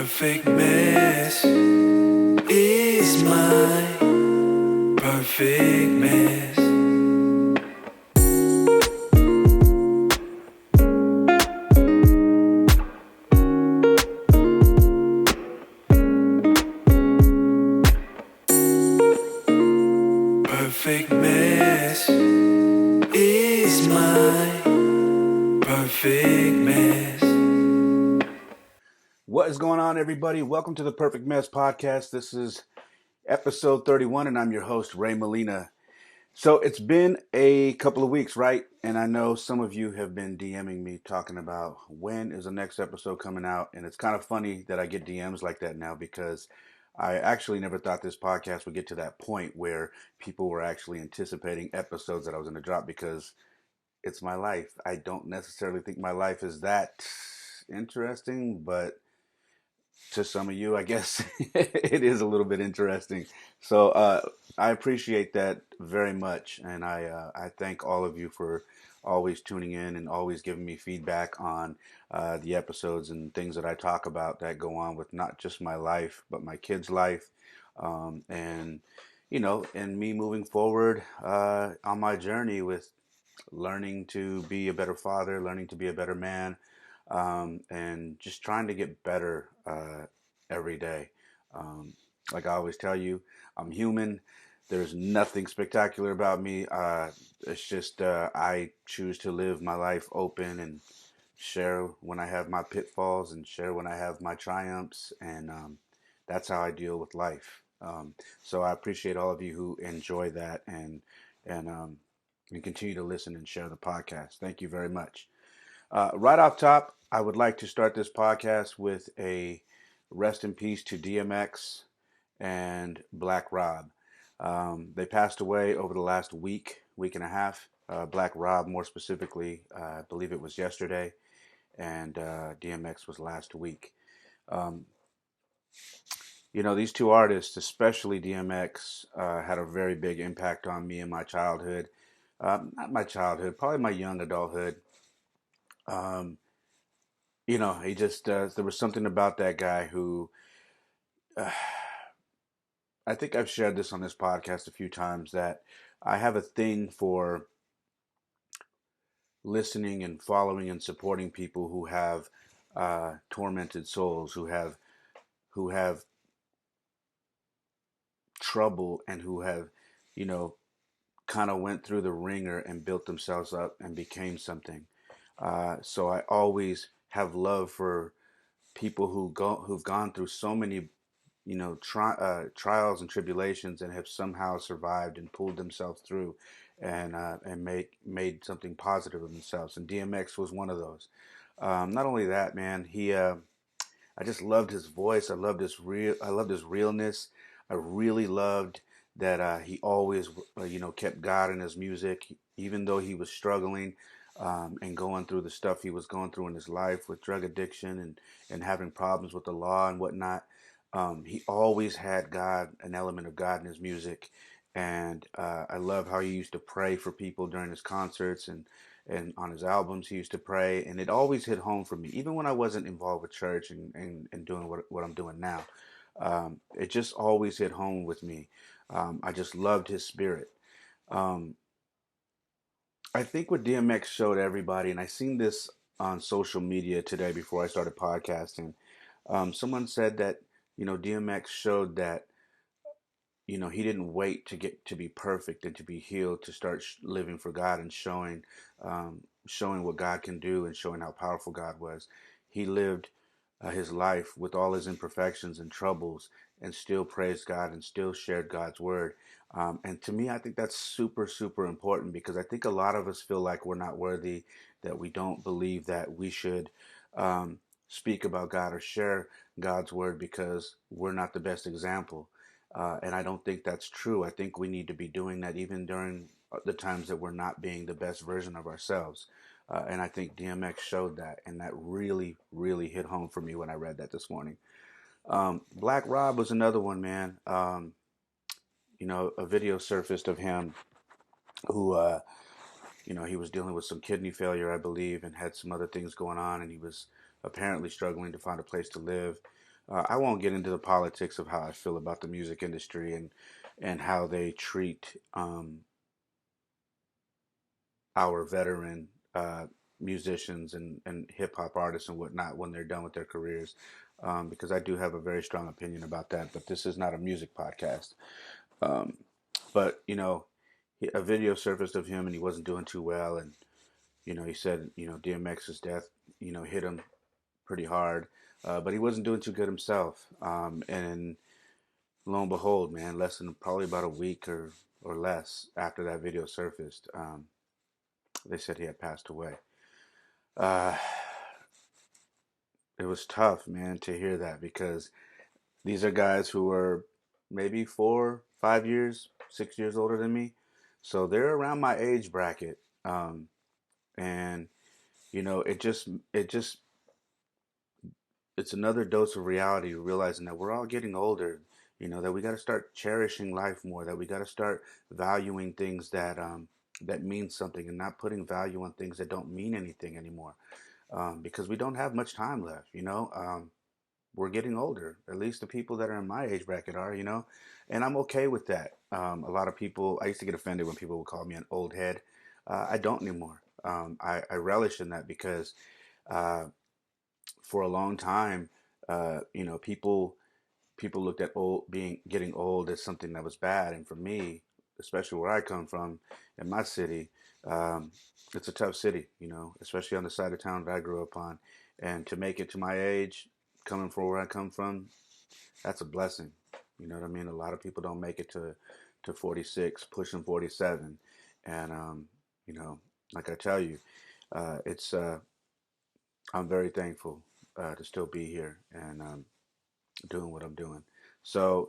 perfect mess is my perfect mess. Perfect mess is my perfect mess. What is going on, everybody? Welcome to the Perfect Mess Podcast. This is episode 31, and I'm your host, Ray Molina. So it's been a couple of weeks, right? And I know some of you have been DMing me talking about when is the next episode coming out. And it's kind of funny that I get DMs like that now because I actually never thought this podcast would get to that point where people were actually anticipating episodes that I was going to drop because it's my life. I don't necessarily think my life is that interesting, but to some of you, I guess it is a little bit interesting. So I appreciate that very much, and I thank all of you for always tuning in and always giving me feedback on the episodes and things that I talk about that go on with not just my life but my kids' life, and and me moving forward on my journey with learning to be a better father, learning to be a better man, and just trying to get better every day. Um, like I always tell you, I'm human. There's nothing spectacular about me. It's just I choose to live my life open and share when I have my pitfalls and share when I have my triumphs, and that's how I deal with life. So I appreciate all of you who enjoy that and and continue to listen and share the podcast. Thank you very much. Right off top, I would like to start this podcast with a rest in peace to DMX and Black Rob. They passed away over the last week and a half. Black Rob, more specifically, I believe it was yesterday, and DMX was last week. Um, these two artists, especially DMX, had a very big impact on me in my childhood. Not my childhood, probably my young adulthood. Um, he just, there was something about that guy who, uh, I think I've shared this on this podcast a few times that I have a thing for listening and following and supporting people who have tormented souls, who have trouble and who have, you know, kind of went through the ringer and built themselves up and became something. So I always have love for people who've gone through so many trials and tribulations and have somehow survived and pulled themselves through and made something positive of themselves. And DMX was one of those. Not only that, man, I just loved his voice. I loved his realness. I really loved that he always kept God in his music, even though he was struggling and going through the stuff he was going through in his life with drug addiction and having problems with the law and whatnot. He always had God, an element of God in his music. And I love how he used to pray for people during his concerts and on his albums he used to pray, and it always hit home for me even when I wasn't involved with church and doing what I'm doing now. It just always hit home with me. I just loved his spirit. um, I think what DMX showed everybody, and I seen this on social media today before I started podcasting. Someone said that DMX showed that he didn't wait to get to be perfect and to be healed to start living for God and showing what God can do and showing how powerful God was. He lived his life with all his imperfections and troubles and still praised God and still shared God's word. And to me, I think that's super, super important because I think a lot of us feel like we're not worthy, that we don't believe that we should speak about God or share God's word because we're not the best example. And I don't think that's true. I think we need to be doing that even during the times that we're not being the best version of ourselves. And I think DMX showed that, and that really, really hit home for me when I read that this morning. Black Rob was another one, man. A video surfaced of him who, he was dealing with some kidney failure, I believe, and had some other things going on, and he was apparently struggling to find a place to live. I won't get into the politics of how I feel about the music industry and how they treat our veteran musicians and hip hop artists and whatnot when they're done with their careers, because I do have a very strong opinion about that. But this is not a music podcast. Um, but a video surfaced of him and he wasn't doing too well, and he said DMX's death hit him pretty hard, but he wasn't doing too good himself. And lo and behold, man, less than probably about a week or less after that video surfaced, they said he had passed away. Uh, it was tough, man, to hear that because these are guys who are maybe 4, 5 years, 6 years older than me, so they're around my age bracket, and it just it's another dose of reality, realizing that we're all getting older. That we got to start cherishing life more. That we got to start valuing things that mean something, and not putting value on things that don't mean anything anymore. Because we don't have much time left. We're getting older. At least the people that are in my age bracket are. And I'm okay with that. A lot of people. I used to get offended when people would call me an old head. I don't anymore. I relish in that because uh, for a long time, people looked at old being getting old as something that was bad, and for me, especially where I come from, in my city, um, it's a tough city, especially on the side of town that I grew up on, and to make it to my age, coming from where I come from, that's a blessing. You know what I mean? A lot of people don't make it to 46, pushing 47, and you know, like I tell you, it's I'm very thankful to still be here and doing what I'm doing. So,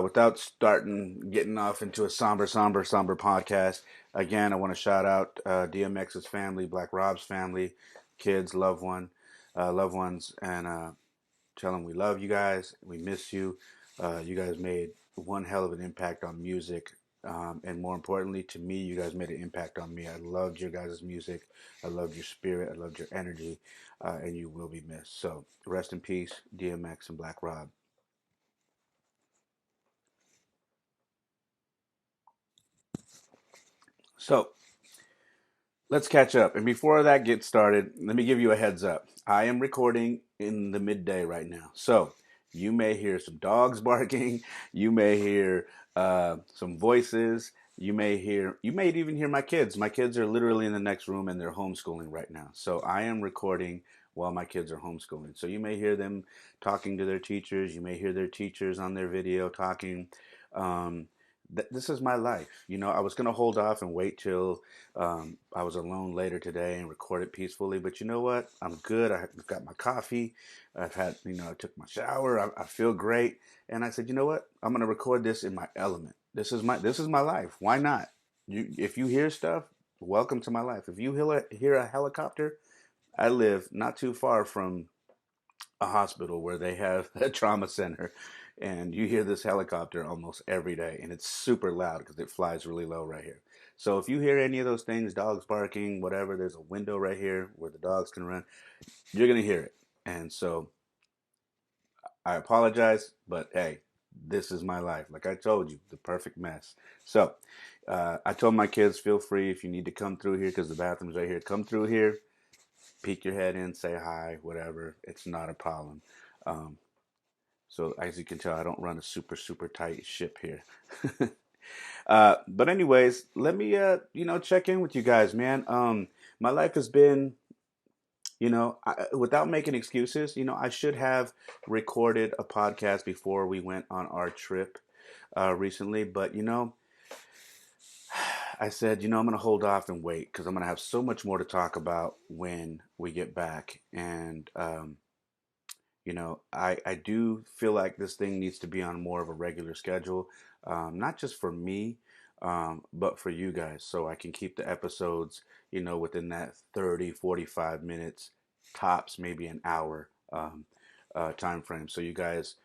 without getting off into a somber podcast, again, I want to shout out DMX's family, Black Rob's family, kids, loved ones, and tell them we love you guys. We miss you. You guys made one hell of an impact on music. And more importantly, to me, you guys made an impact on me. I loved your guys' music. I loved your spirit. I loved your energy. And you will be missed. So rest in peace, DMX and Black Rob. So let's catch up. And before that gets started, let me give you a heads up. I am recording in the midday right now. So you may hear some dogs barking. You may hear some voices. You may even hear my kids. My kids are literally in the next room and they're homeschooling right now. So I am recording while my kids are homeschooling. So you may hear them talking to their teachers. You may hear their teachers on their video talking. Um, this is my life. I was going to hold off and wait till I was alone later today and record it peacefully. But you know what? I'm good. I've got my coffee. I took my shower. I feel great. And I said, you know what? I'm going to record this in my element. This is my life. Why not? If you hear stuff, welcome to my life. If you hear a helicopter, I live not too far from a hospital where they have a trauma center, and you hear this helicopter almost every day, and it's super loud because it flies really low right here. So if you hear any of those things, dogs barking, whatever, there's a window right here where the dogs can run. You're gonna hear it, and so I apologize, but hey, this is my life. Like I told you, the perfect mess. So I told my kids, feel free if you need to come through here because the bathroom's right here. Come through here, peek your head in, say hi, whatever. It's not a problem. Um, So as you can tell, I don't run a super tight ship here. But anyways, let me check in with you guys, man. My life has been, without making excuses, I should have recorded a podcast before we went on our trip recently, but I said, I'm gonna hold off and wait because I'm gonna have so much more to talk about when we get back, and I do feel like this thing needs to be on more of a regular schedule, not just for me, but for you guys, so I can keep the episodes, within that 30, 45 minutes, tops, maybe an hour time frame, so you guys,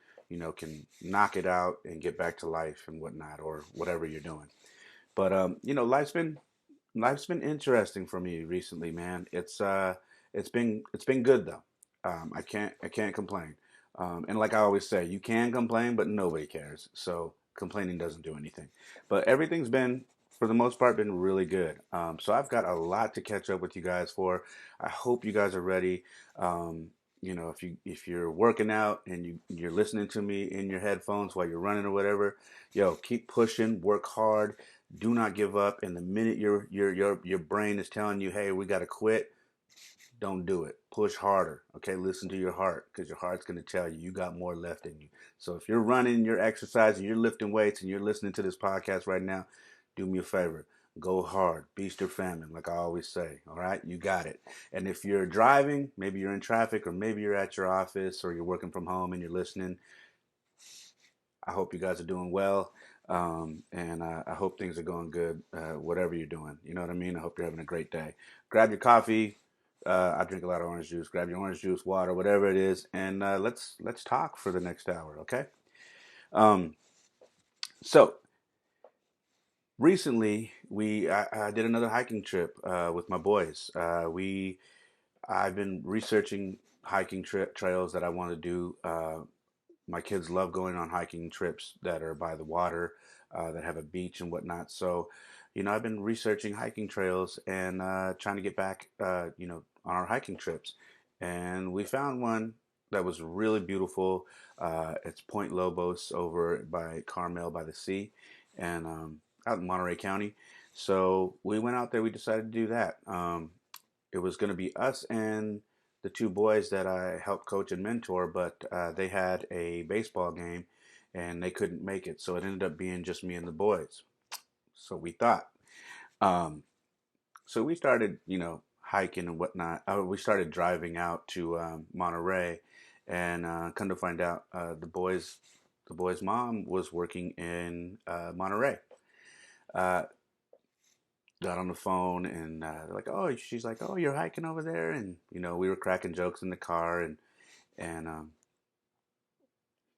can knock it out and get back to life and whatnot, or whatever you're doing. But life's been interesting for me recently, man. It's been good though. I can't complain. And like I always say, you can complain, but nobody cares. So complaining doesn't do anything. But everything's been, for the most part, been really good. So I've got a lot to catch up with you guys for. I hope you guys are ready. Um, if you're working out and you're listening to me in your headphones while you're running or whatever, yo, keep pushing, work hard, do not give up. And the minute your brain is telling you, hey, we got to quit, don't do it. Push harder. Okay, listen to your heart, because your heart's going to tell you got more left in you. So if you're running, you're exercising, you're lifting weights, and you're listening to this podcast right now, do me a favor. Go hard, beast or famine, like I always say. All right, you got it. And if you're driving, maybe you're in traffic, or maybe you're at your office, or you're working from home and you're listening, I hope you guys are doing well. And I hope things are going good, whatever you're doing. You know what I mean? I hope you're having a great day. Grab your coffee. I drink a lot of orange juice. Grab your orange juice, water, whatever it is, and let's talk for the next hour, okay? Um, so recently, I did another hiking trip with my boys. I've been researching hiking trails that I want to do. My kids love going on hiking trips that are by the water, that have a beach and whatnot. So, I've been researching hiking trails and trying to get back, on our hiking trips. And we found one that was really beautiful. It's Point Lobos over by Carmel by the sea, and out in Monterey County. So we went out there. We decided to do that. It was going to be us and the two boys that I helped coach and mentor, but they had a baseball game and they couldn't make it. So it ended up being just me and the boys. So we thought. Um, so we started, hiking and whatnot. We started driving out to Monterey, and come to find out, the boys' mom was working in Monterey. Uh, got on the phone and they're like, oh, she's like, oh, you're hiking over there, and we were cracking jokes in the car, and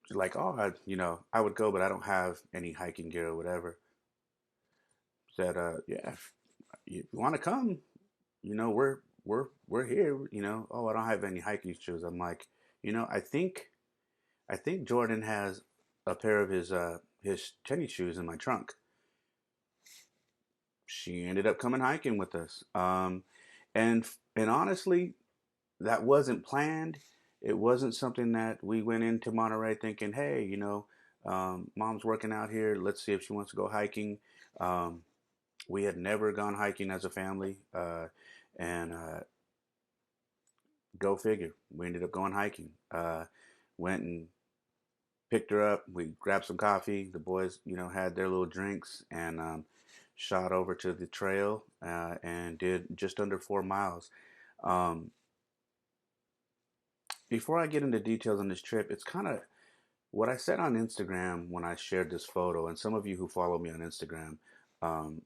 she's like, oh, I would go, but I don't have any hiking gear or whatever. Said, yeah, if you want to come, we're here. Oh, I don't have any hiking shoes. I'm like, I think Jordan has a pair of his tennis shoes in my trunk. She ended up coming hiking with us. And honestly, that wasn't planned. It wasn't something that we went into Monterey thinking, hey, mom's working out here. Let's see if she wants to go hiking. Um, we had never gone hiking as a family. And go figure. We ended up going hiking. Went and picked her up. We grabbed some coffee. The boys, had their little drinks and shot over to the trail and did just under 4 miles. Um, Before I get into details on this trip, it's kind of what I said on Instagram when I shared this photo, and some of you who follow me on Instagram, um,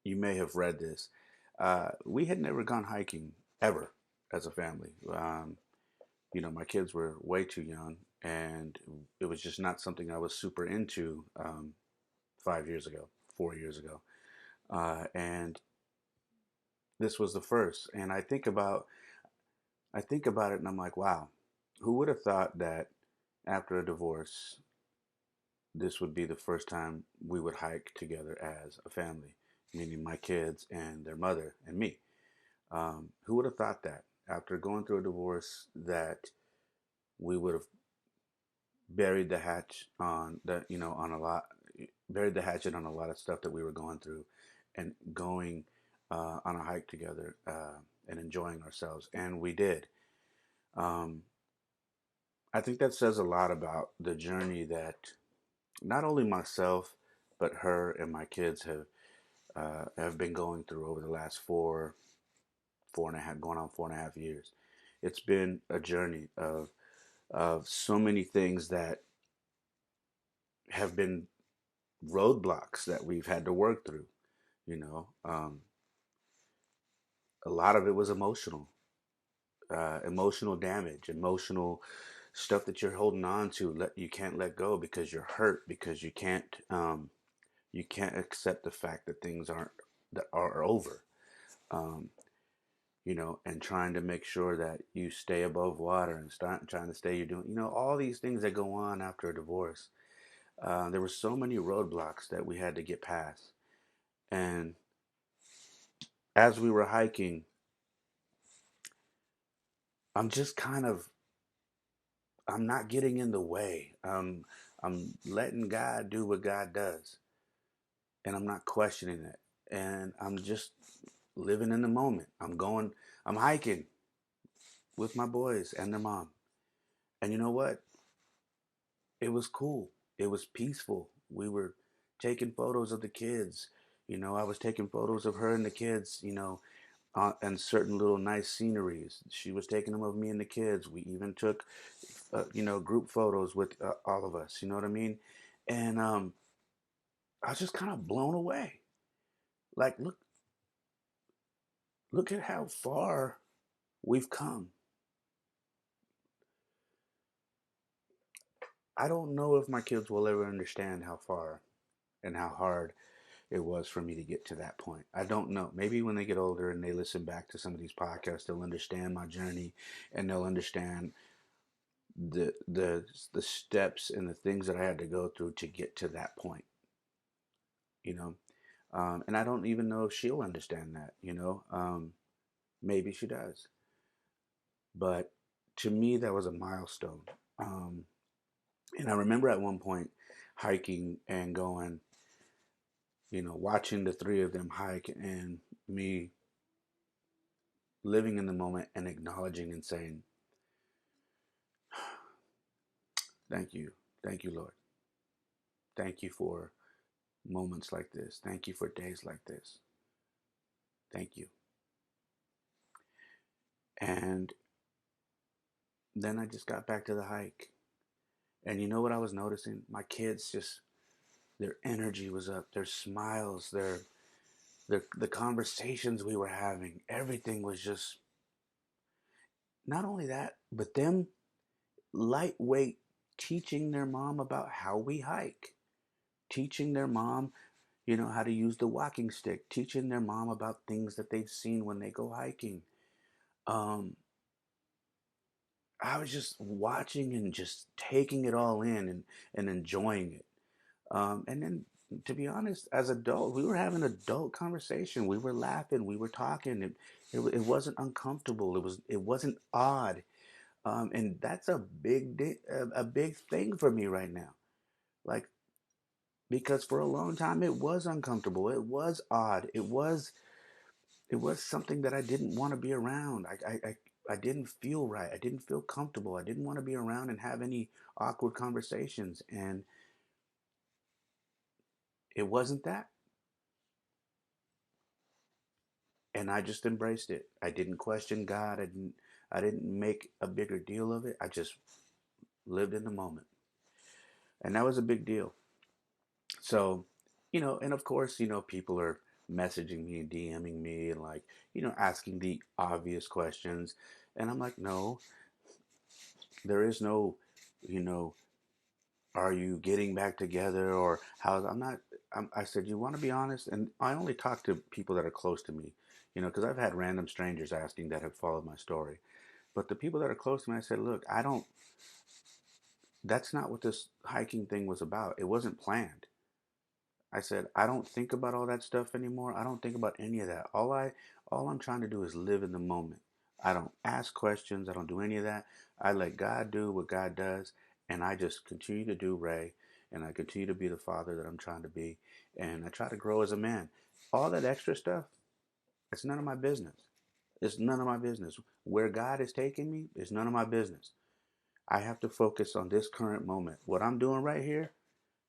you may have read this. We had never gone hiking ever as a family. My kids were way too young, and it was just not something I was super into 5 years ago, 4 years ago. And this was the first. And I think about it, and I'm like, wow, who would have thought that after a divorce, this would be the first time we would hike together as a family, meaning my kids and their mother and me. Who would have thought that after going through a divorce that we would have buried the hatch on the, on a lot, buried the hatchet on a lot of stuff that we were going through, and going on a hike together and enjoying ourselves, and we did. Um, I think that says a lot about the journey that not only myself, but her and my kids have been going through over the last 4.5, going on 4.5 years. It's been a journey of so many things that have been roadblocks that we've had to work through. A lot of it was emotional damage, emotional stuff that you're holding on to. You can't let go because you're hurt, because you can't accept the fact that things aren't that are over. Um, and trying to make sure that you stay above water and start trying to stay, you're doing, all these things that go on after a divorce. There were so many roadblocks that we had to get past. And as we were hiking, I'm just kind of, I'm not getting in the way. I'm letting God do what God does, and I'm not questioning it. And I'm just living in the moment. I'm hiking with my boys and their mom. And you know what? It was cool. It was peaceful. We were taking photos of the kids. I was taking photos of her and the kids, and certain little nice sceneries. She was taking them of me and the kids. We even took, group photos with all of us. You know what I mean? And I was just kind of blown away. Like, look at how far we've come. I don't know if my kids will ever understand how far and how hard it was for me to get to that point. I don't know. Maybe when they get older and they listen back to some of these podcasts, they'll understand my journey, and they'll understand the steps and the things that I had to go through to get to that point. You know, and I don't even know if she'll understand that. Maybe she does, but to me that was a milestone. Um, and I remember at one point hiking and going, watching the three of them hike and me living in the moment and acknowledging and saying, thank you. Thank you, Lord. Thank you for moments like this. Thank you for days like this. Thank you. And then I just got back to the hike. And you know what I was noticing? My kids just, their energy was up, their smiles, the conversations we were having, everything was just, not only that, but them lightweight teaching their mom about how we hike, teaching their mom, how to use the walking stick, teaching their mom about things that they've seen when they go hiking. Um, I was just watching and just taking it all in and enjoying it. And then, to be honest, as adult, we were having adult conversation. We were laughing. We were talking. It wasn't uncomfortable. It wasn't odd. And that's a big thing for me right now. Like, because for a long time it was uncomfortable. It was odd. It was something that I didn't want to be around. I didn't feel right. I didn't feel comfortable. I didn't want to be around and have any awkward conversations. And it wasn't that. And I just embraced it. I didn't question God. I didn't make a bigger deal of it. I just lived in the moment. And that was a big deal. So, and of course, people are messaging me and DMing me and like, asking the obvious questions. And I'm like, no, there is no, you know, are you getting back together or how? I said, you want to be honest? And I only talk to people that are close to me, because I've had random strangers asking that have followed my story. But the people that are close to me, I said, look, that's not what this hiking thing was about. It wasn't planned. I said, I don't think about all that stuff anymore. I don't think about any of that. All I'm trying to do is live in the moment. I don't ask questions. I don't do any of that. I let God do what God does, and I just continue to do Ray, and I continue to be the father that I'm trying to be, and I try to grow as a man. All that extra stuff, it's none of my business. It's none of my business. Where God is taking me is none of my business. I have to focus on this current moment. What I'm doing right here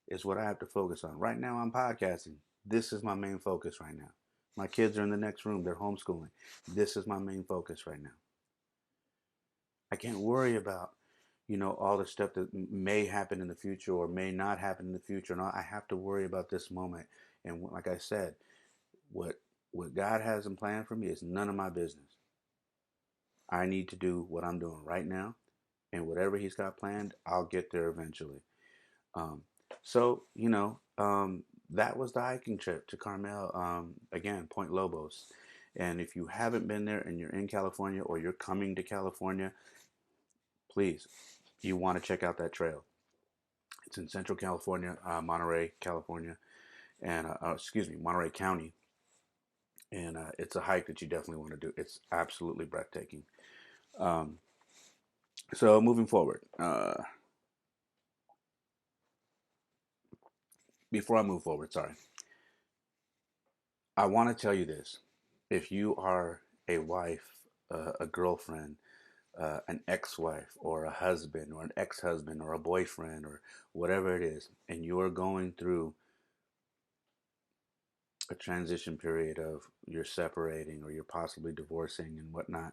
is what I have to focus on. Right now, I'm podcasting. This is my main focus right now. My kids are in the next room. They're homeschooling. This is my main focus right now. I can't worry about, all the stuff that may happen in the future or may not happen in the future. No, I have to worry about this moment. And like I said, what what God has in plan for me is none of my business. I need to do what I'm doing right now, and whatever He's got planned, I'll get there eventually. Um, so, that was the hiking trip to Carmel, again, Point Lobos. And if you haven't been there and you're in California or you're coming to California, please, you want to check out that trail. It's in Central California, Monterey, California, and excuse me, Monterey County, and it's a hike that you definitely want to do. It's absolutely breathtaking. Um, so moving forward, before I move forward, sorry, I want to tell you this: if you are a wife, a girlfriend, an ex-wife, or a husband, or an ex-husband, or a boyfriend, or whatever it is, and you are going through a transition period of you're separating or you're possibly divorcing and whatnot,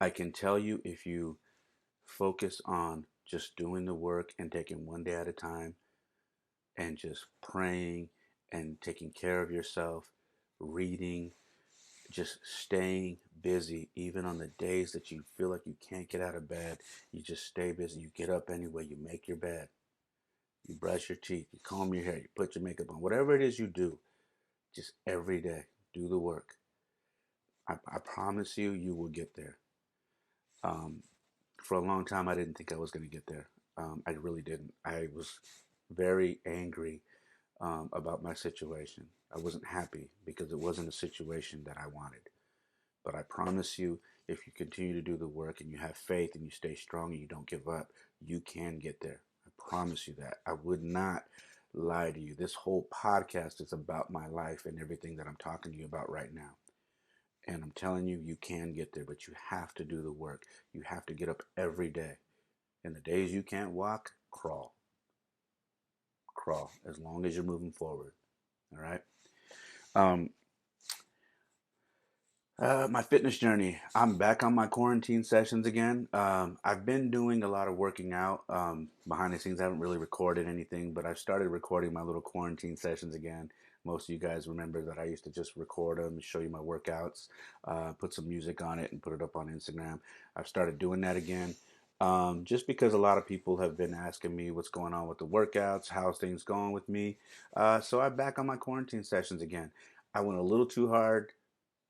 I can tell you if you focus on just doing the work and taking one day at a time and just praying and taking care of yourself, reading, just staying busy, even on the days that you feel like you can't get out of bed, you just stay busy. You get up anyway, you make your bed, you brush your teeth, you comb your hair, you put your makeup on, whatever it is you do, just every day, do the work. I promise you, you will get there. Um, for a long time, I didn't think I was going to get there. I really didn't. I was very angry about my situation. I wasn't happy because it wasn't a situation that I wanted. But I promise you, if you continue to do the work and you have faith and you stay strong and you don't give up, you can get there. I promise you that. I would not lie to you. This whole podcast is about my life and everything that I'm talking to you about right now. And I'm telling you, you can get there, but you have to do the work. You have to get up every day. And the days you can't walk, crawl. Crawl as long as you're moving forward. All right. Um, my fitness journey. I'm back on my quarantine sessions again. I've been doing a lot of working out behind the scenes. I haven't really recorded anything, but I've started recording my little quarantine sessions again. Most of you guys remember that I used to just record them and show you my workouts, put some music on it, and put it up on Instagram. I've started doing that again. Just because a lot of people have been asking me what's going on with the workouts, how's things going with me. So I'm back on my quarantine sessions again. I went a little too hard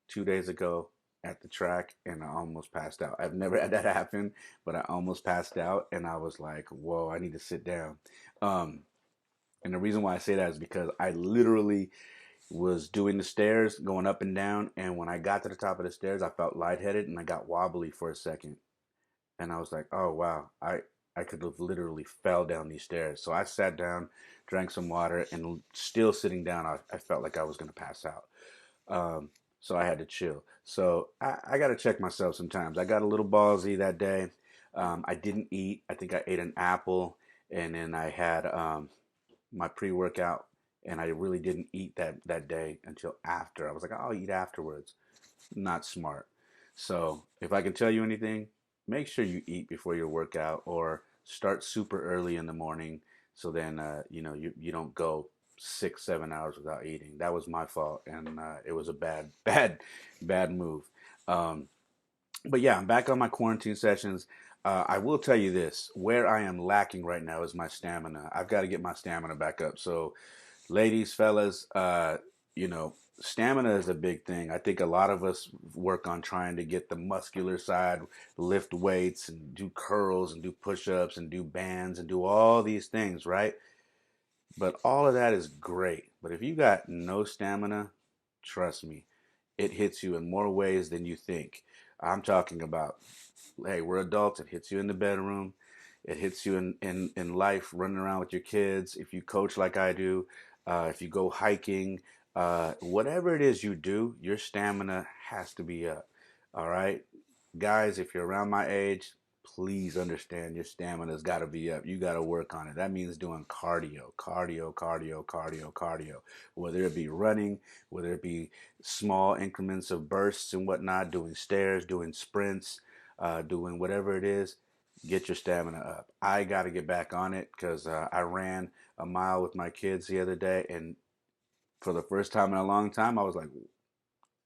2 days ago at the track and I almost passed out. I've never had that happen, but I almost passed out and I was like, whoa, I need to sit down. Um, and the reason why I say that is because I literally was doing the stairs, going up and down. And when I got to the top of the stairs, I felt lightheaded and I got wobbly for a second. And I was like, oh, wow, I could have literally fell down these stairs. So I sat down, drank some water, and still sitting down, I felt like I was going to pass out. Um, so I had to chill. So I got to check myself sometimes. I got a little ballsy that day. I didn't eat. I think I ate an apple and then I had my pre workout. And I really didn't eat that day until after. I was like, I'll eat afterwards. Not smart. So if I can tell you anything, make sure you eat before your workout or start super early in the morning. So then, you don't go 6, 7 hours without eating. That was my fault, and it was a bad, bad move. Um, but yeah, I'm back on my quarantine sessions. I will tell you this: where I am lacking right now is my stamina. I've got to get my stamina back up. So ladies, fellas, you know, stamina is a big thing. I think a lot of us work on trying to get the muscular side, lift weights and do curls and do push-ups and do bands and do all these things, right? But all of that is great. But if you got no stamina, trust me, it hits you in more ways than you think. I'm talking about, hey, we're adults. It hits you in the bedroom. It hits you in life, running around with your kids. If you coach like I do, if you go hiking, whatever it is you do, your stamina has to be up. All right, guys, if you're around my age, please understand your stamina's got to be up. You got to work on it. That means doing cardio, cardio, cardio, cardio, cardio. Whether it be running, whether it be small increments of bursts and whatnot, doing stairs, doing sprints, doing whatever it is, get your stamina up. I got to get back on it because I ran a mile with my kids the other day, and for the first time in a long time, I was like,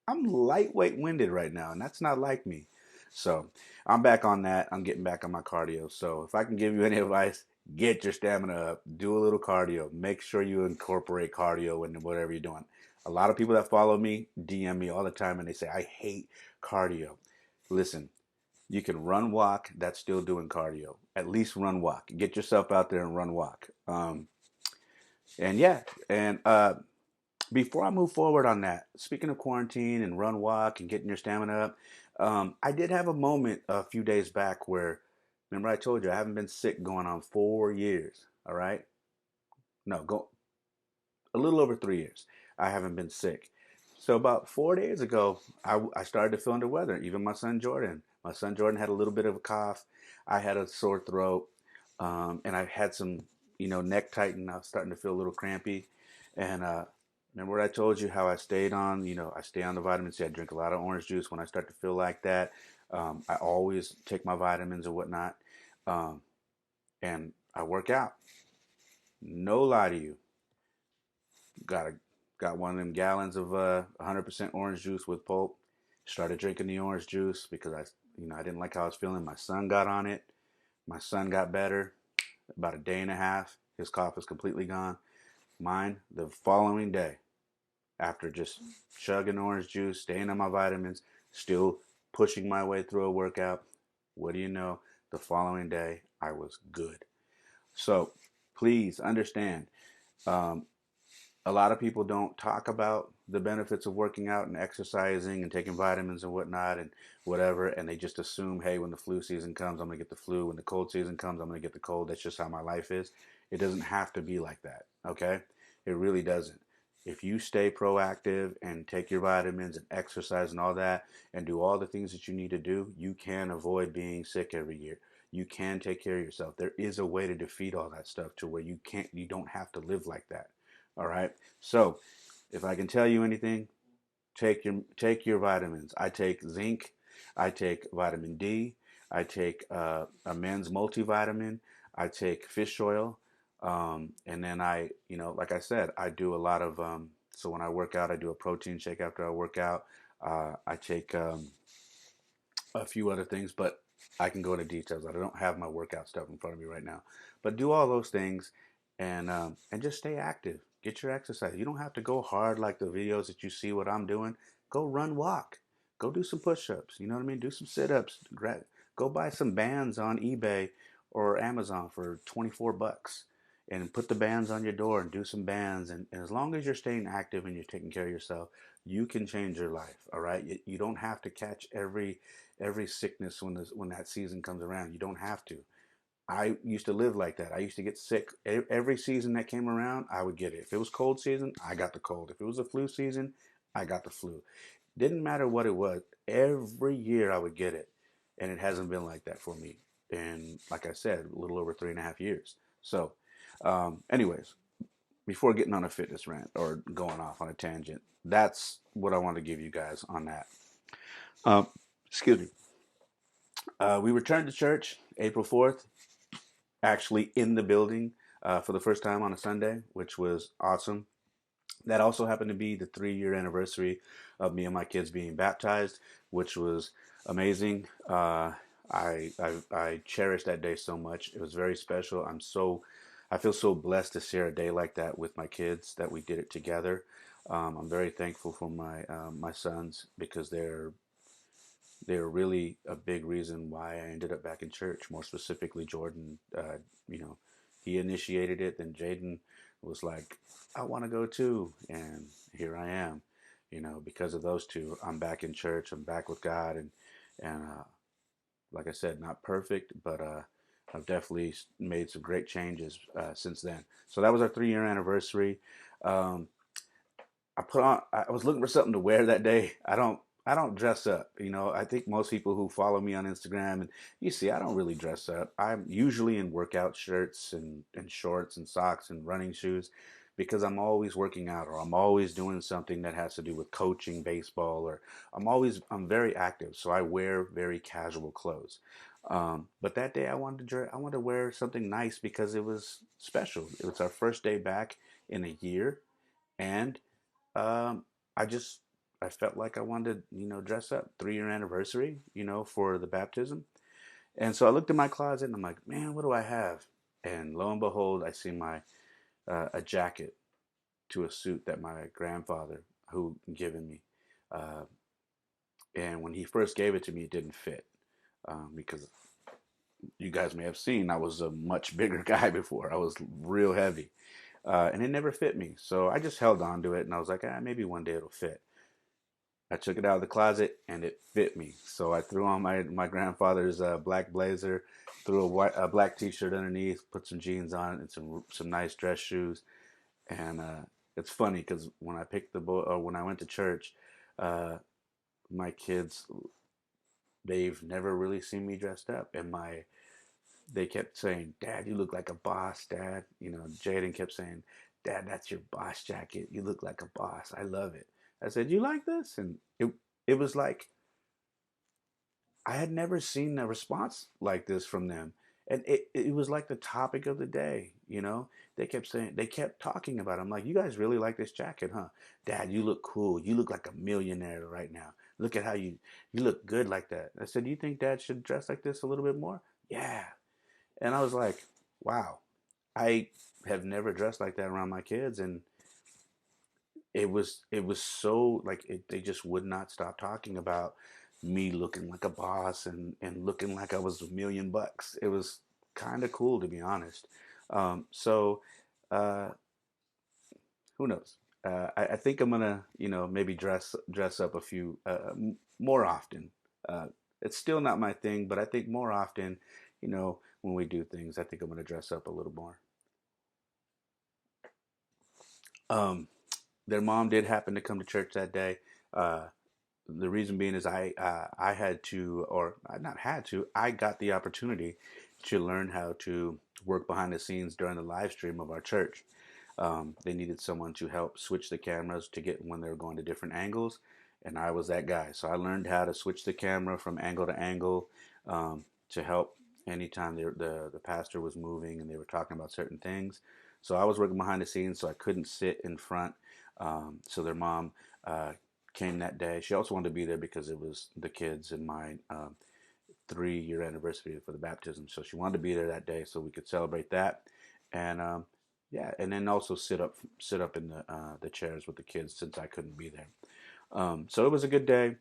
I'm lightweight winded right now, and that's not like me. So I'm back on that. I'm getting back on my cardio. So if I can give you any advice, get your stamina up. Do a little cardio. Make sure you incorporate cardio in whatever you're doing. A lot of people that follow me DM me all the time and they say, I hate cardio. Listen, you can run, walk. That's still doing cardio. At least run, walk. Get yourself out there and run, walk. And yeah, and before I move forward on that, speaking of quarantine and run, walk, and getting your stamina up, I did have a moment a few days back where, remember I told you I haven't been sick going on 4 years. All right, no, go a little over 3 years. I haven't been sick. So about 4 days ago, I started to feel under weather. Even my son Jordan. My son Jordan had a little bit of a cough. I had a sore throat, and I had some, neck tighten. I was starting to feel a little crampy. And remember what I told you how I stayed on, I stay on the vitamin C. I drink a lot of orange juice when I start to feel like that. I always take my vitamins and whatnot, um, and I work out. No lie to you, got a got one of them gallons of 100% orange juice with pulp. Started drinking the orange juice because I didn't like how I was feeling. My son got on it. My son got better. About a day and a half, his cough was completely gone. Mine, the following day, after just chugging orange juice, staying on my vitamins, still pushing my way through a workout. What do you know? The following day, I was good. So please understand, um, a lot of people don't talk about the benefits of working out and exercising and taking vitamins and whatnot and whatever, and they just assume, hey, when the flu season comes, I'm gonna get the flu. When the cold season comes, I'm gonna get the cold. That's just how my life is. It doesn't have to be like that, okay? It really doesn't. If you stay proactive and take your vitamins and exercise and all that and do all the things that you need to do, you can avoid being sick every year. You can take care of yourself. There is a way to defeat all that stuff to where you don't have to live like that. All right. So, if I can tell you anything, take your vitamins. I take zinc. I take vitamin D. I take a men's multivitamin. I take fish oil, and then like I said, I do a lot of. So when I work out, I do a protein shake after I work out. I take a few other things, but I can go into details. I don't have my workout stuff in front of me right now, but do all those things, and just stay active. Get your exercise. You don't have to go hard like the videos that you see what I'm doing. Go run, walk. Go do some push-ups. You know what I mean? Do some sit-ups. Go buy some bands on eBay or Amazon for 24 bucks and put the bands on your door and do some bands. And as long as you're staying active and you're taking care of yourself, you can change your life. All right. You don't have to catch every sickness when that season comes around. You don't have to. I used to live like that. I used to get sick every season that came around. I would get it. If it was cold season, I got the cold. If it was a flu season, I got the flu. Didn't matter what it was. Every year I would get it, and it hasn't been like that for me. And like I said, a little over 3.5 years. So, anyways, before getting on a fitness rant or going off on a tangent, that's what I want to give you guys on that. Um, excuse me. We returned to church April 4th, actually in the building for the first time on a Sunday, which was awesome. That also happened to be the 3 year anniversary of me and my kids being baptized, which was amazing. I cherish that day so much. It was very special. I feel so blessed to share a day like that with my kids that we did it together. I'm very thankful for my sons because they're really a big reason why I ended up back in church. More specifically, Jordan. You know, he initiated it. Then Jaden was like, "I want to go too," and here I am. Because of those two, I'm back in church. I'm back with God, and like I said, not perfect, but I've definitely made some great changes since then. So that was our 3 year anniversary. Um, I was looking for something to wear that day. I don't dress up. I think most people who follow me on Instagram and you see I don't really dress up. I'm usually in workout shirts and shorts and socks and running shoes because I'm always working out or I'm always doing something that has to do with coaching baseball or I'm very active, so I wear very casual clothes. But that day I wanted to wear something nice because it was special. It was our first day back in a year, and um, I just I felt like I wanted to, dress up. 3 year anniversary, for the baptism. And so I looked in my closet and I'm like, man, what do I have? And lo and behold, I see my a jacket to a suit that my grandfather who given me. Uh, and when he first gave it to me, it didn't fit because you guys may have seen I was a much bigger guy before. I was real heavy, and it never fit me. So I just held on to it, and I was like, maybe one day it'll fit. I took it out of the closet, and it fit me. So I threw on my grandfather's black blazer, threw a black T-shirt underneath, put some jeans on, and some nice dress shoes. And it's funny because when I picked the boy, or when I went to church, uh, my kids, they've never really seen me dressed up, and they kept saying, "Dad, you look like a boss, Dad." Jaden kept saying, "Dad, that's your boss jacket. You look like a boss. I love it." I said, "You like this?" And it was like I had never seen a response like this from them. And it was like the topic of the day, They kept talking about it. I'm like, "You guys really like this jacket, huh? Dad, you look cool. You look like a millionaire right now. Look at how you look good like that." I said, "Do you think Dad should dress like this a little bit more?" Yeah. And I was like, wow, I have never dressed like that around my kids. And it was so like they just would not stop talking about me looking like a boss and looking like I was $1 million. It was kind of cool, to be honest. So uh, who knows? I think I'm gonna, maybe dress up a few more often. Uh, it's still not my thing, but I think more often, when we do things, I think I'm gonna dress up a little more. Um, their mom did happen to come to church that day. Uh, the reason being is I had to, or I not had to, I got the opportunity to learn how to work behind the scenes during the live stream of our church. They needed someone to help switch the cameras to get when they were going to different angles, and I was that guy. So I learned how to switch the camera from angle to angle to help anytime the pastor was moving and they were talking about certain things. So I was working behind the scenes, so I couldn't sit in front. So their mom uh, came that day. She also wanted to be there because it was the kids and my 3-year anniversary for the baptism. So she wanted to be there that day so we could celebrate that. And yeah, and then also sit up in the chairs with the kids since I couldn't be there. So it was a good day.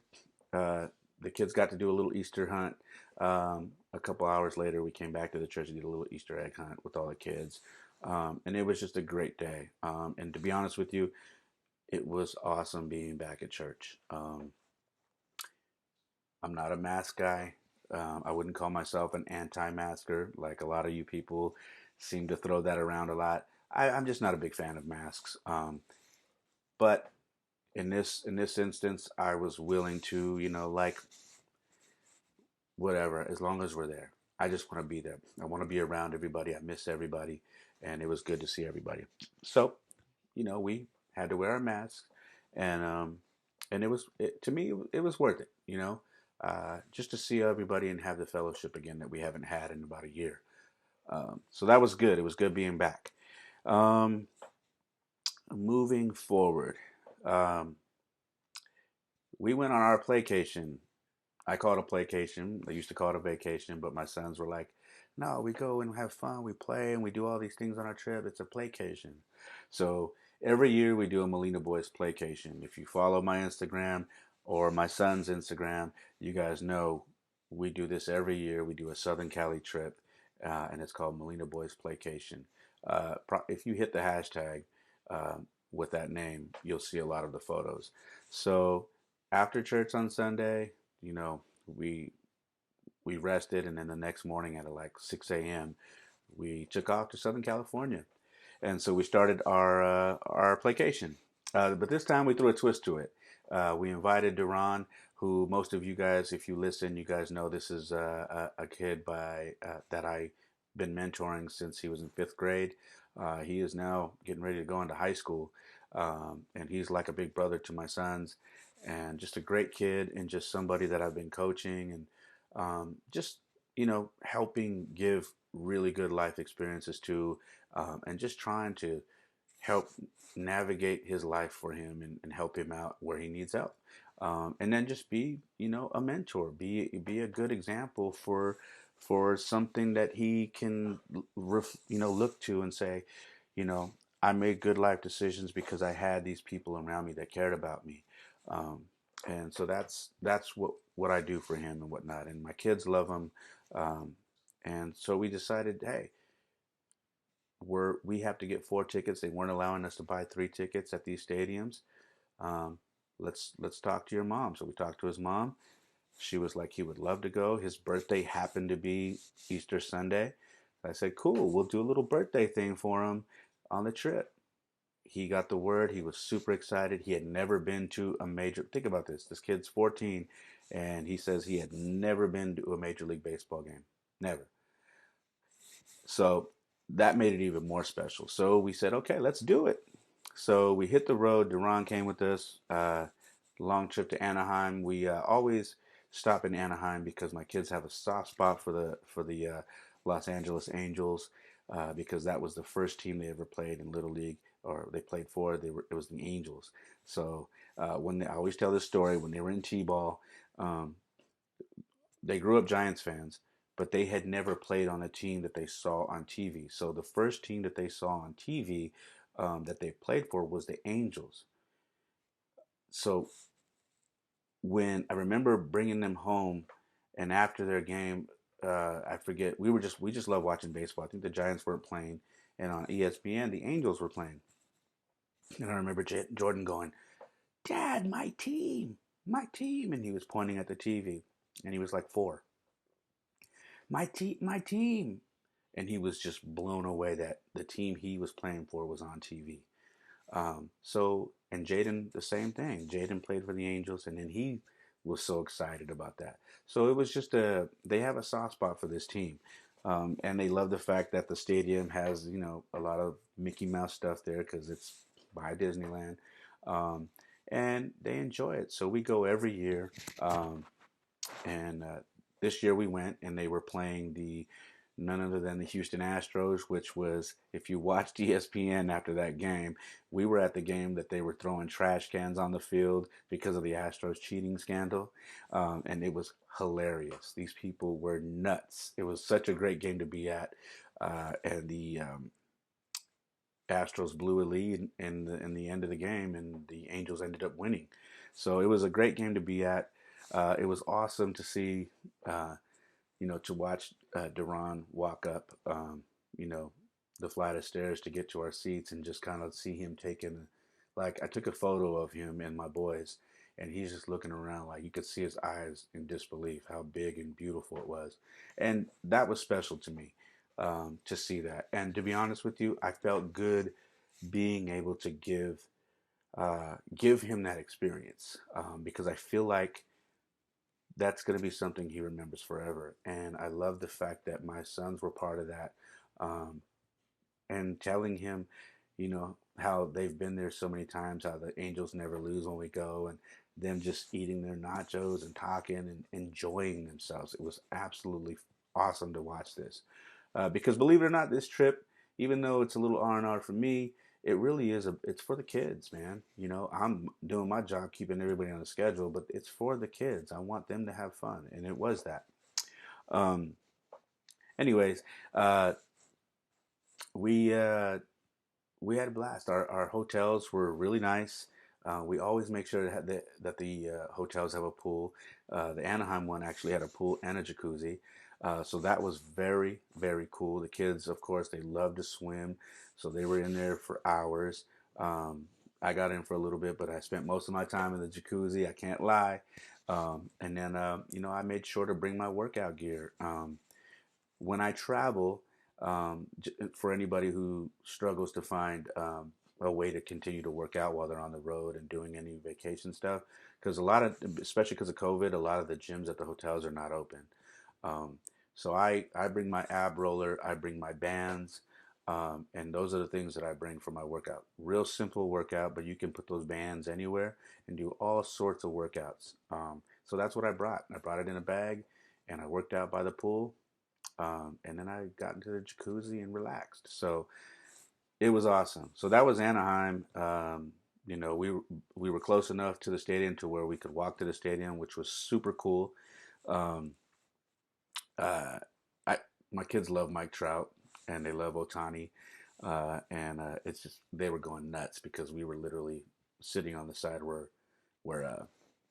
Uh, the kids got to do a little Easter hunt. A couple hours later, we came back to the church and did a little Easter egg hunt with all the kids. And it was just a great day. And to be honest with you, it was awesome being back at church. I'm not a mask guy. I wouldn't call myself an anti-masker like a lot of you people seem to throw that around a lot. I'm just not a big fan of masks. But in this instance, I was willing to, like whatever, as long as we're there. I just want to be there. I want to be around everybody. I miss everybody, and it was good to see everybody. So, we had to wear our masks, and to me it was worth it. Just to see everybody and have the fellowship again that we haven't had in about a year. So that was good. It was good being back. Um, moving forward, um, we went on our playcation. I call it a playcation. They used to call it a vacation, but my sons were like, "No, we go and have fun. We play and we do all these things on our trip. It's a playcation." So every year we do a Molina Boys playcation. If you follow my Instagram or my son's Instagram, you guys know we do this every year. We do a Southern Cali trip, and it's called Molina Boys Playcation. If you hit the hashtag uh, with that name, you'll see a lot of the photos. So after church on Sunday, we we rested, and then the next morning at like 6 a.m. we took off to Southern California, and so we started our playcation. But this time we threw a twist to it. We invited Duran, who most of you guys, if you listen, you guys know this is a kid that I've been mentoring since he was in 5th grade. He is now getting ready to go into high school, and he's like a big brother to my sons, and just a great kid, and just somebody that I've been coaching and just helping give really good life experiences to, and just trying to help navigate his life for him and help him out where he needs help. And then just be, a mentor, be a good example for something that he can, look to and say, you know, I made good life decisions because I had these people around me that cared about me. Um, and so that's what I do for him and whatnot. And my kids love him. Um, and so we decided, hey, we have to get 4 tickets. They weren't allowing us to buy 3 tickets at these stadiums. Um, let's talk to your mom. So we talked to his mom. She was like, he would love to go. His birthday happened to be Easter Sunday. I said, cool, we'll do a little birthday thing for him on the trip. He got the word. He was super excited. He had never been to a major. Think about this. This kid's 14, and he says he had never been to a Major League Baseball game. Never. So that made it even more special. So we said, okay, let's do it. So we hit the road. Duran came with us. Long trip to Anaheim. We always stop in Anaheim because my kids have a soft spot for the Los Angeles Angels because that was the first team they ever played in Little League or they played for. It was the Angels. So I always tell this story when they were in T-ball. Um, they grew up Giants fans, but they had never played on a team that they saw on TV. So the first team that they saw on TV that they played for was the Angels. So when I remember bringing them home, and after their game, I forget we just love watching baseball. I think the Giants weren't playing, and on ESPN the Angels were playing. And I remember Jordan going, "Dad, my team," and he was pointing at the TV, and he was like 4. My team, and he was just blown away that the team he was playing for was on TV. And Jaden, the same thing. Jaden played for the Angels, and then he was so excited about that. So it was just they have a soft spot for this team. And they love the fact that the stadium has, a lot of Mickey Mouse stuff there because it's by Disneyland. Um, and they enjoy it. So we go every year. And this year we went and they were playing the none other than the Houston Astros, which was, if you watched ESPN after that game, we were at the game that they were throwing trash cans on the field because of the Astros cheating scandal. And it was hilarious. These people were nuts. It was such a great game to be at. And the Astros blew a lead in the end of the game, and the Angels ended up winning. So it was a great game to be at. It was awesome to see, uh, to watch Duran walk up, the flight of stairs to get to our seats and just kind of see him taking, like, I took a photo of him and my boys, and he's just looking around like you could see his eyes in disbelief how big and beautiful it was. And that was special to me to see that. And to be honest with you, I felt good being able to give him that experience because I feel like that's going to be something he remembers forever. And I love the fact that my sons were part of that. Um, and telling him, how they've been there so many times, how the Angels never lose when we go, and them just eating their nachos and talking and enjoying themselves. It was absolutely awesome to watch this. Because believe it or not, this trip, even though it's a little R&R for me, it really is it's for the kids, man. I'm doing my job keeping everybody on the schedule, but it's for the kids. I want them to have fun, and it was that. Um, anyways, uh, we uh, we had a blast. Our hotels were really nice. We always make sure that the hotels have a pool. The Anaheim one actually had a pool and a jacuzzi. So that was very, very cool. The kids, of course, they love to swim. So they were in there for hours. Um, I got in for a little bit, but I spent most of my time in the jacuzzi. I can't lie. And then, I made sure to bring my workout gear. When I travel, for anybody who struggles to find a way to continue to work out while they're on the road and doing any vacation stuff, because especially because of COVID, a lot of the gyms at the hotels are not open. Um, so I bring my ab roller, I bring my bands, and those are the things that I bring for my workout. Real simple workout, but you can put those bands anywhere and do all sorts of workouts. So that's what I brought. I brought it in a bag, and I worked out by the pool, and then I got into the jacuzzi and relaxed. So it was awesome. So that was Anaheim. We were close enough to the stadium to where we could walk to the stadium, which was super cool. Um, uh, I My kids love Mike Trout and they love Otani. And it's just they were going nuts because we were literally sitting on the side where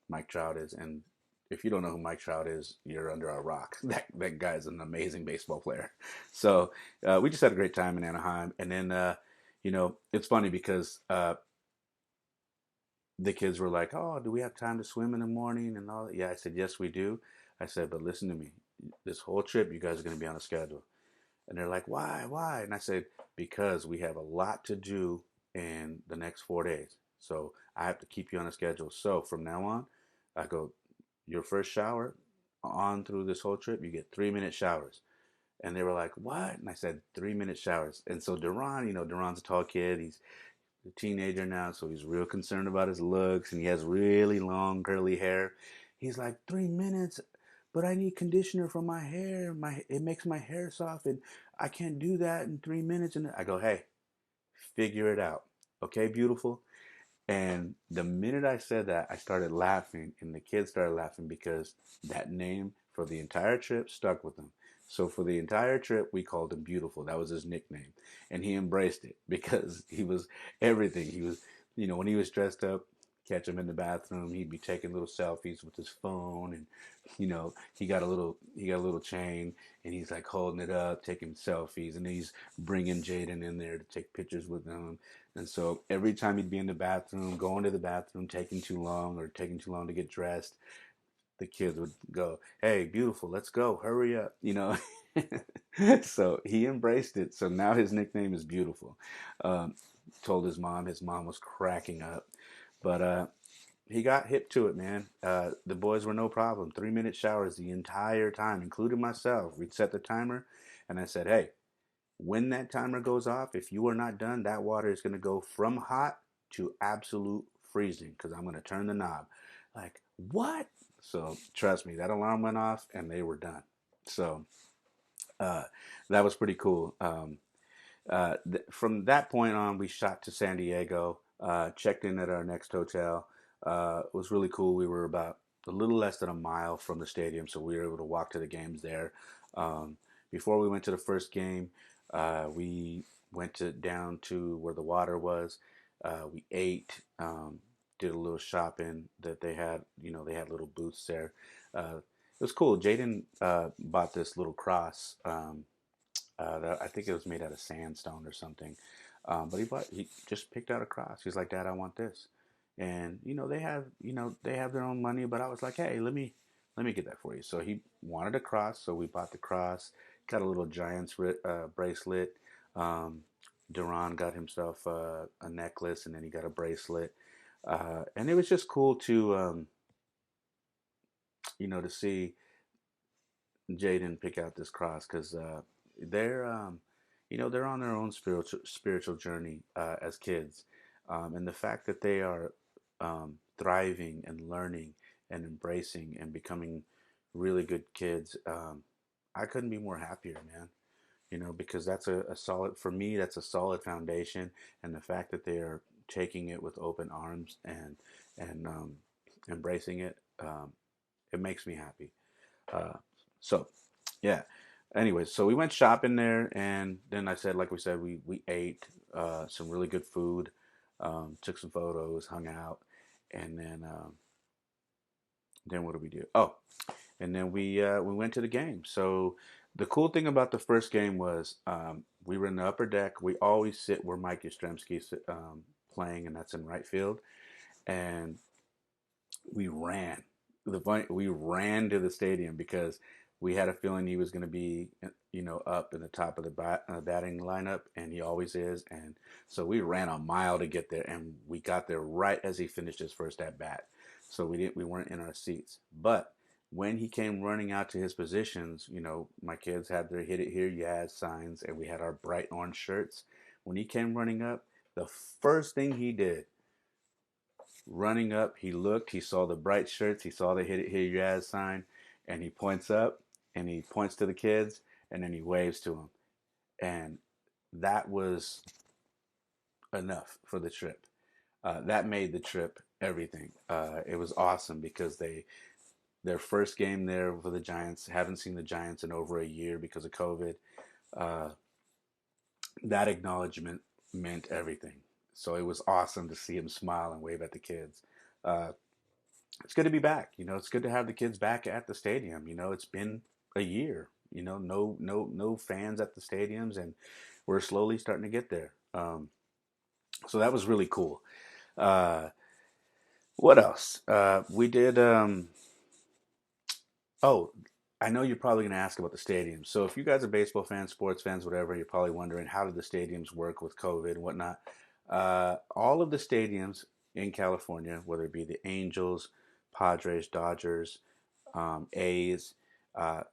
Mike Trout is. And if you don't know who Mike Trout is, you're under a rock. That guy is an amazing baseball player. So we just had a great time in Anaheim. And then it's funny because the kids were like, "Oh, do we have time to swim in the morning and all that?" Yeah, I said, "Yes, we do." I said, "But listen to me. This whole trip, you guys are going to be on a schedule." And they're like, "Why? Why?" And I said, "Because we have a lot to do in the next 4 days. So I have to keep you on a schedule. So from now on, I go, your first shower on through this whole trip, you get 3 minute showers." And they were like, "What?" And I said, 3 minute showers. And so Duran, Duran's a tall kid. He's a teenager now, so he's real concerned about his looks, and he has really long curly hair. He's like, 3 minutes, but I need conditioner for my hair. It makes my hair soft, and I can't do that in 3 minutes. And I go, hey, figure it out, okay, beautiful. And the minute I said that, I started laughing, and the kids started laughing because that name for the entire trip stuck with them. So for the entire trip, we called him Beautiful. That was his nickname, and he embraced it because he was everything. He was, when he was dressed up, catch him in the bathroom, he'd be taking little selfies with his phone, and he got a little chain, and he's like holding it up, taking selfies, and he's bringing Jaden in there to take pictures with him. And so every time he'd be in the bathroom, going to the bathroom, taking too long or taking too long to get dressed, the kids would go, "Hey, Beautiful, let's go, hurry up." So he embraced it. So now his nickname is Beautiful. Um, Told his mom was cracking up. But he got hip to it, man. The boys were no problem. 3 minute showers the entire time, including myself. We'd set the timer, and I said, "Hey, when that timer goes off, if you are not done, that water is going to go from hot to absolute freezing because I'm going to turn the knob." Like, what? So trust me, that alarm went off and they were done. So uh, that was pretty cool. From that point on, we shot to San Diego, checked in at our next hotel. It was really cool. We were about a little less than a mile from the stadium, so we were able to walk to the games there. Um, Before we went to the first game, we went down to where the water was. We ate, did a little shopping that they had. They had little booths there. It was cool. Jaden bought this little cross. I think it was made out of sandstone or something. But he just picked out a cross. He's like, "Dad, I want this." And they have their own money, but I was like, "Hey, let me get that for you." So he wanted a cross, so we bought the cross. Got a little Giants bracelet. Um, Duran got himself a necklace, and then he got a bracelet. And it was just cool to see Jaden pick out this cross because they're they're on their own spiritual journey as kids, and the fact that they are thriving and learning and embracing and becoming really good kids, I couldn't be more happier, man. Because that's a solid for me. That's a solid foundation, and the fact that they are taking it with open arms and embracing it, it makes me happy. Uh, so, yeah. Anyways, so we went shopping there, and then like we said, we ate some really good food, took some photos, hung out, and then what did we do? Oh, and then we went to the game. So the cool thing about the first game was we were in the upper deck. We always sit where Mike Yastrzemski's playing, and that's in right field. And we ran. We ran to the stadium because we had a feeling he was going to be, up in the top of the batting lineup, and he always is. And so we ran a mile to get there, and we got there right as he finished his first at bat. So we weren't in our seats. But when he came running out to his positions, my kids had their "Hit It Here, Yaz" signs, and we had our bright orange shirts. When he came running up, the first thing he did running up, he looked, he saw the bright shirts, he saw the "Hit It Here, Yaz" sign, and he points up and he points to the kids and then he waves to them. And that was enough for the trip. That made the trip everything. It was awesome because their first game there for the Giants, haven't seen the Giants in over a year because of COVID. Uh, that acknowledgement meant everything. So it was awesome to see him smile and wave at the kids. Uh, it's good to be back. It's good to have the kids back at the stadium. It's been a year. No fans at the stadiums, and we're slowly starting to get there. So that was really cool. Uh, what else? We did. Oh, I know you're probably going to ask about the stadiums. So if you guys are baseball fans, sports fans, whatever, you're probably wondering how did the stadiums work with COVID and whatnot. All of the stadiums in California, whether it be the Angels, Padres, Dodgers, A's,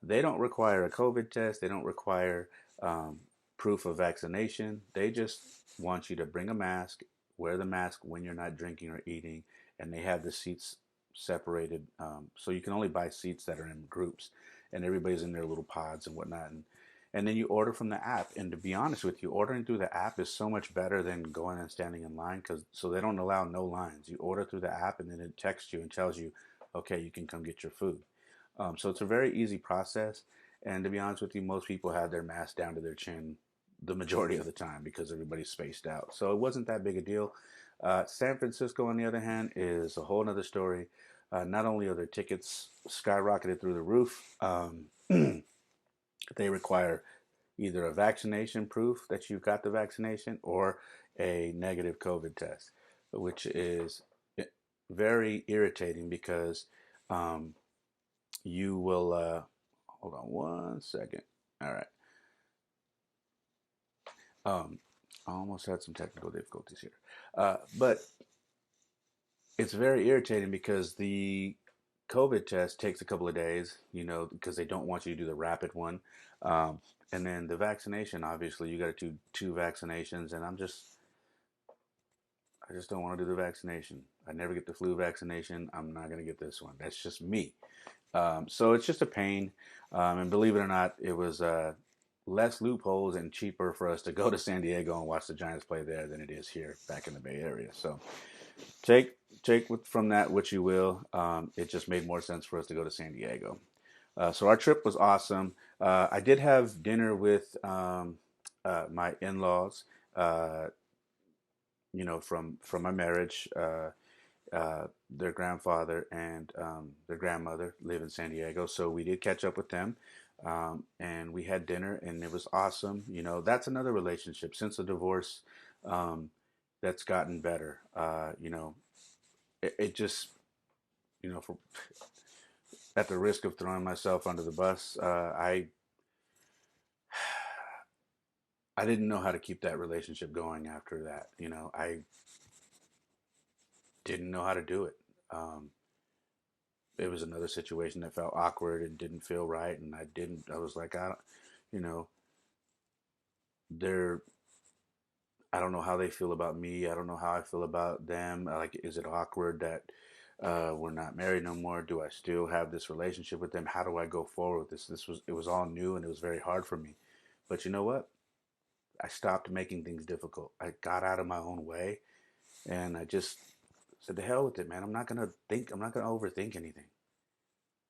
they don't require a COVID test. They don't require um, proof of vaccination. They just want you to bring a mask, wear the mask when you're not drinking or eating, and they have the seats separated. So you can only buy seats that are in groups, and everybody's in their little pods and whatnot. And then you order from the app. And to be honest with you, ordering through the app is so much better than going and standing in line because so they don't allow no lines. You order through the app, and then it texts you and tells you, okay, you can come get your food. So it's a very easy process. And to be honest with you, most people have their mask down to their chin the majority of the time because everybody's spaced out. So it wasn't that big a deal. San Francisco, on the other hand, is a whole other story. Not only are their tickets skyrocketed through the roof, they require either a vaccination proof that you've got the vaccination or a negative COVID test, which is very irritating because um, you will. Hold on one second. All right. Um, I almost had some technical difficulties here, but it's very irritating because the COVID test takes a couple of days, because they don't want you to do the rapid one. Um, and then the vaccination, obviously, you got to do two vaccinations, and I just don't want to do the vaccination. I never get the flu vaccination. I'm not going to get this one. That's just me. So it's just a pain. And believe it or not, it was less loopholes and cheaper for us to go to San Diego and watch the Giants play there than it is here back in the Bay Area. So take from that what you will. It just made more sense for us to go to San Diego. So our trip was awesome. I did have dinner with my in-laws. Uh, from my marriage. Their grandfather and their grandmother live in San Diego, so we did catch up with them, and we had dinner, and it was awesome. That's another relationship since the divorce um, that's gotten better. It just for at the risk of throwing myself under the bus, I didn't know how to keep that relationship going after that. I didn't know how to do it. Um, it was another situation that felt awkward and didn't feel right, and I was like, you know they're I don't know how they feel about me. I don't know how I feel about them. Like, is it awkward that we're not married no more? Do I still have this relationship with them? How do I go forward with this? It was all new, and it was very hard for me. But you know what? I stopped making things difficult. I got out of my own way, and I just said, "The hell with it, man. I'm not gonna think. I'm not gonna overthink anything.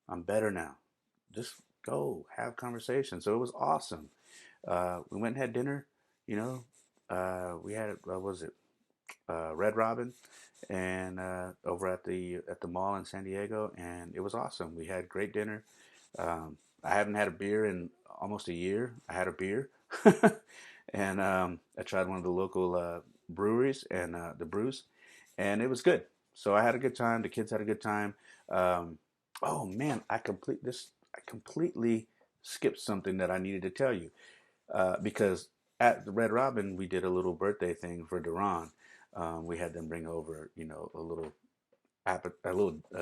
I'm better now. Just go have conversations." So it was awesome. We went and had dinner. You know, we had what was it? Red Robin, and over at the mall in San Diego, and it was awesome. We had great dinner. I haven't had a beer in almost a year. I had a beer, and I tried one of the local breweries and the brews, and it was good. So I had a good time. The kids had a good time. Um, oh man, I completely skipped something that I needed to tell you because at the Red Robin we did a little birthday thing for Duran. We had them bring over, a little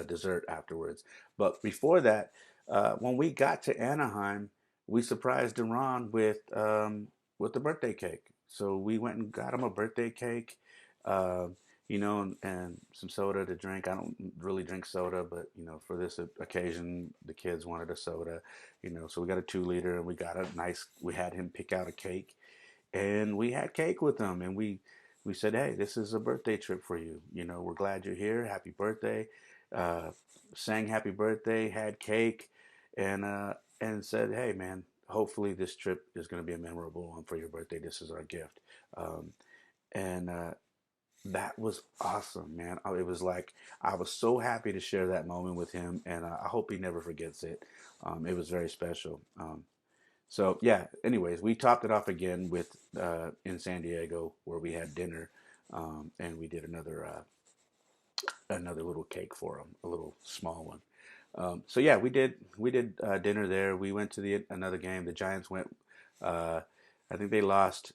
dessert afterwards. But before that, when we got to Anaheim, we surprised Duran with the birthday cake. So we went and got him a birthday cake, uh, and some soda to drink. I don't really drink soda, but for this occasion, the kids wanted a soda. So we got a 2 liter, and we had him pick out a cake, and we had cake with them, and we said, hey, this is a birthday trip for you. We're glad you're here. Happy birthday. uh, Sang happy birthday, had cake, and said, hey man, hopefully this trip is going to be a memorable one for your birthday. This is our gift. Um, and that was awesome, man. It was like I was so happy to share that moment with him, and I hope he never forgets it. It was very special. So yeah. Anyways, we topped it off again with in San Diego where we had dinner, and we did another little cake for him, a little small one. So yeah, we did dinner there. We went to the another game. The Giants went. Uh, I think they lost.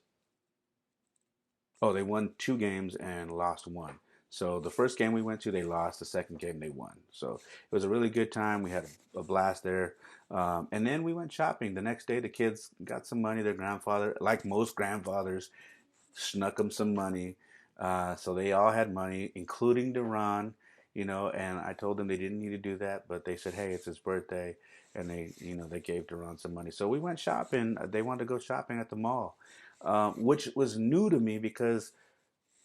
Oh, they won two games and lost one. So the first game we went to, they lost. The second game, they won. So it was a really good time. We had a blast there. And then we went shopping. The next day, the kids got some money. Their grandfather, like most grandfathers, snuck them some money. So they all had money, including Duran, and I told them they didn't need to do that, but they said, hey, it's his birthday. And they gave Duran some money. So we went shopping. They wanted to go shopping at the mall, which was new to me because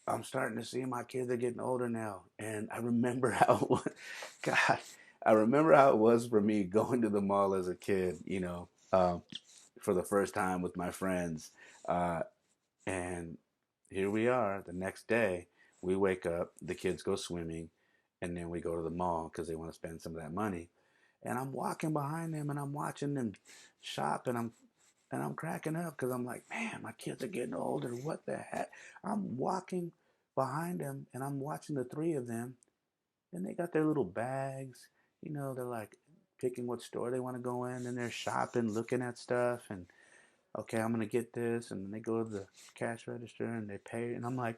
I'm starting to see my kids are getting older now. And I remember how, it was, God, I remember how it was for me going to the mall as a kid, for the first time with my friends. Uh, and here we are the next day. We wake up, the kids go swimming, and then we go to the mall because they want to spend some of that money. And I'm walking behind them and I'm watching them shop and I'm cracking up because I'm like, man, my kids are getting older. What the heck? I'm walking behind them and I'm watching the three of them and they got their little bags. They're like picking what store they want to go in and they're shopping, looking at stuff and okay, I'm gonna get this, and then they go to the cash register and they pay, and I'm like,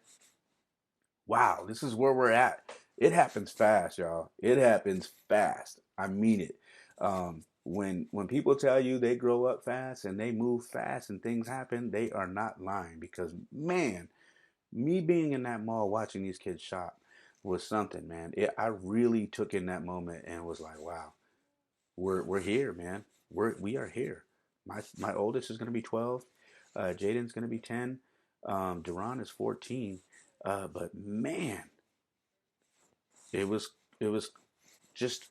wow, this is where we're at. It happens fast, y'all. It happens fast. I mean it. When people tell you they grow up fast and they move fast and things happen, they are not lying because man, me being in that mall watching these kids shop was something, man. I really took in that moment and was like, wow, we're here, man. We are here. My oldest is going to be 12. Jaden's going to be 10. Duran is 14. But man, it was just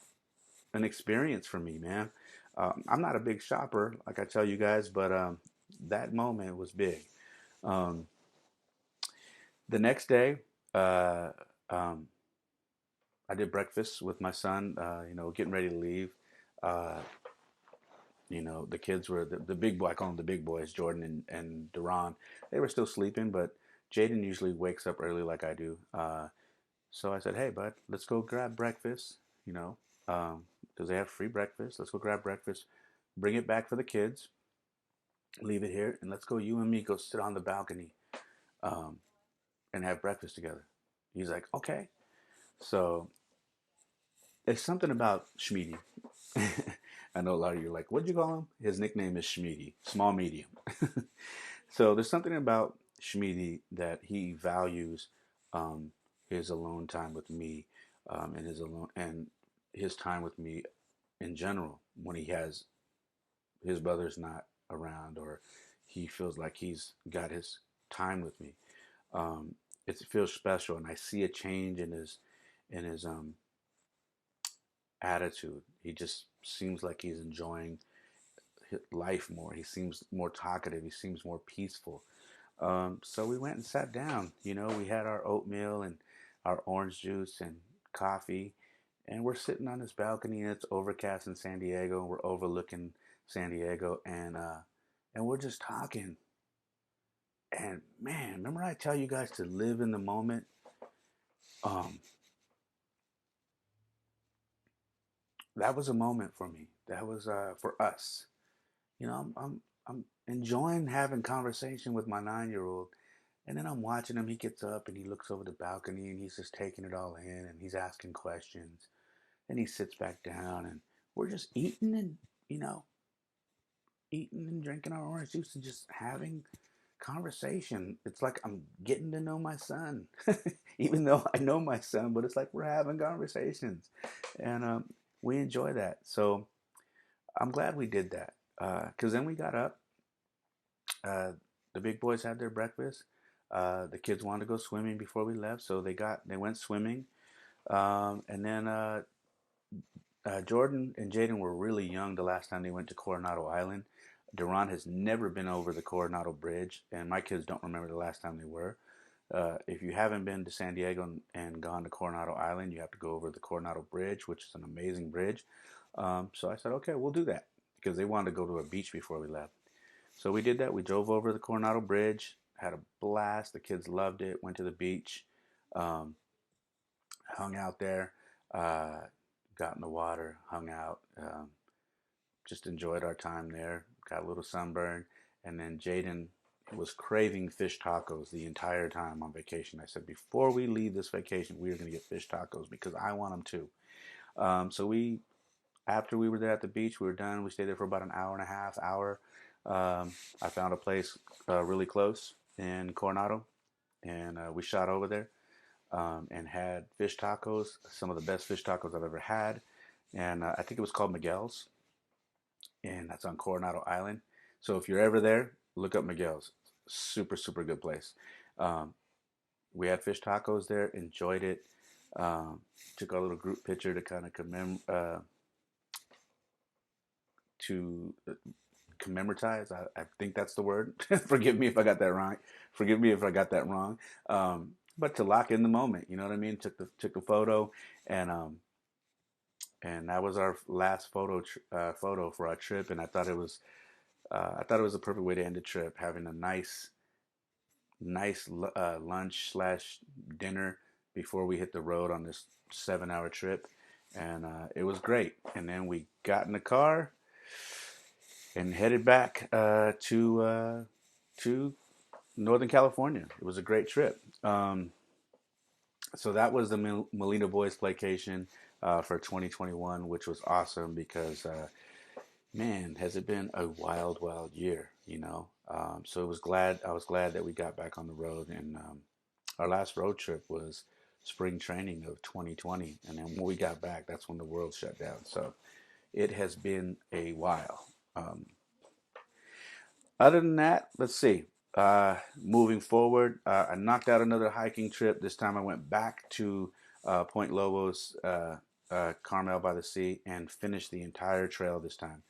an experience for me, man. I'm not a big shopper, like I tell you guys, but that moment was big. Um, the next day, uh, um, I did breakfast with my son. Getting ready to leave. Uh, the kids were the big boy. I call them the big boys, Jordan and Duran. They were still sleeping, but Jaden usually wakes up early like I do. So I said, hey, bud, let's go grab breakfast, because they have free breakfast. Let's go grab breakfast, bring it back for the kids, leave it here, and let's go, you and me, go sit on the balcony um, and have breakfast together. He's like, okay. So it's something about Schmeedy. I know a lot of you are like, what'd you call him? His nickname is Schmeedy, small medium. So there's something about Schmeedy that he values um, his alone time with me, and his time with me in general when he has his brother's not around or he feels like he's got his time with me. Um, it feels special, and I see a change in his attitude. He just seems like he's enjoying life more. He seems more talkative. He seems more peaceful. So we went and sat down. We had our oatmeal and our orange juice and coffee, and we're sitting on this balcony, and it's overcast in San Diego, and we're overlooking San Diego, and we're just talking. And man, remember I tell you guys to live in the moment. Um, that was a moment for me. That was for us. I'm enjoying having conversation with my 9-year-old. And then I'm watching him. He gets up and he looks over the balcony and he's just taking it all in and he's asking questions. And he sits back down and we're just eating and, you know, eating and drinking our orange juice and just having conversation. It's like I'm getting to know my son, even though I know my son, but it's like we're having conversations. And we enjoy that. So I'm glad we did that. Because then we got up. Uh, the big boys had their breakfast. The kids wanted to go swimming before we left, so they went swimming. And then Jordan and Jaden were really young the last time they went to Coronado Island. Duran has never been over the Coronado Bridge, and my kids don't remember the last time they were. If you haven't been to San Diego and gone to Coronado Island, you have to go over the Coronado Bridge, which is an amazing bridge. So I said, okay, we'll do that because they wanted to go to a beach before we left. So we did that. We drove over the Coronado Bridge, had a blast. The kids loved it. Went to the beach, um, hung out there, uh, got in the water, hung out, just enjoyed our time there. Got a little sunburn, and then Jaden was craving fish tacos the entire time on vacation. I said, before we leave this vacation, we are going to get fish tacos because I want them too. So after we were there at the beach, we were done. We stayed there for about an hour and a half, hour. I found a place really close in Coronado, and we shot over there and had fish tacos, some of the best fish tacos I've ever had. And I think it was called Miguel's, and that's on Coronado Island. So if you're ever there, look up Miguel's. Super, super good place. Um, we had fish tacos there, enjoyed it. Um, Took a little group picture to kind of to commemoratize. I think that's the word. Forgive me if I got that wrong. Forgive me if I got that wrong. But to lock in the moment, you know what I mean? Took the photo, and and that was our last photo for our trip. And I thought it was a perfect way to end the trip, having a nice lunch slash dinner before we hit the road on this 7 hour trip, and it was great. And then we got in the car and headed back to Northern California. It was a great trip. So that was the Molina Boys Playcation for 2021, which was awesome because man, has it been a wild, wild year, you know? So I was glad that we got back on the road, and our last road trip was spring training of 2020, and then when we got back, that's when the world shut down. So it has been a while. Um, Other than that, let's see. Moving forward, I knocked out another hiking trip. This time I went back to Point Lobos, Carmel by the Sea, and finished the entire trail this time.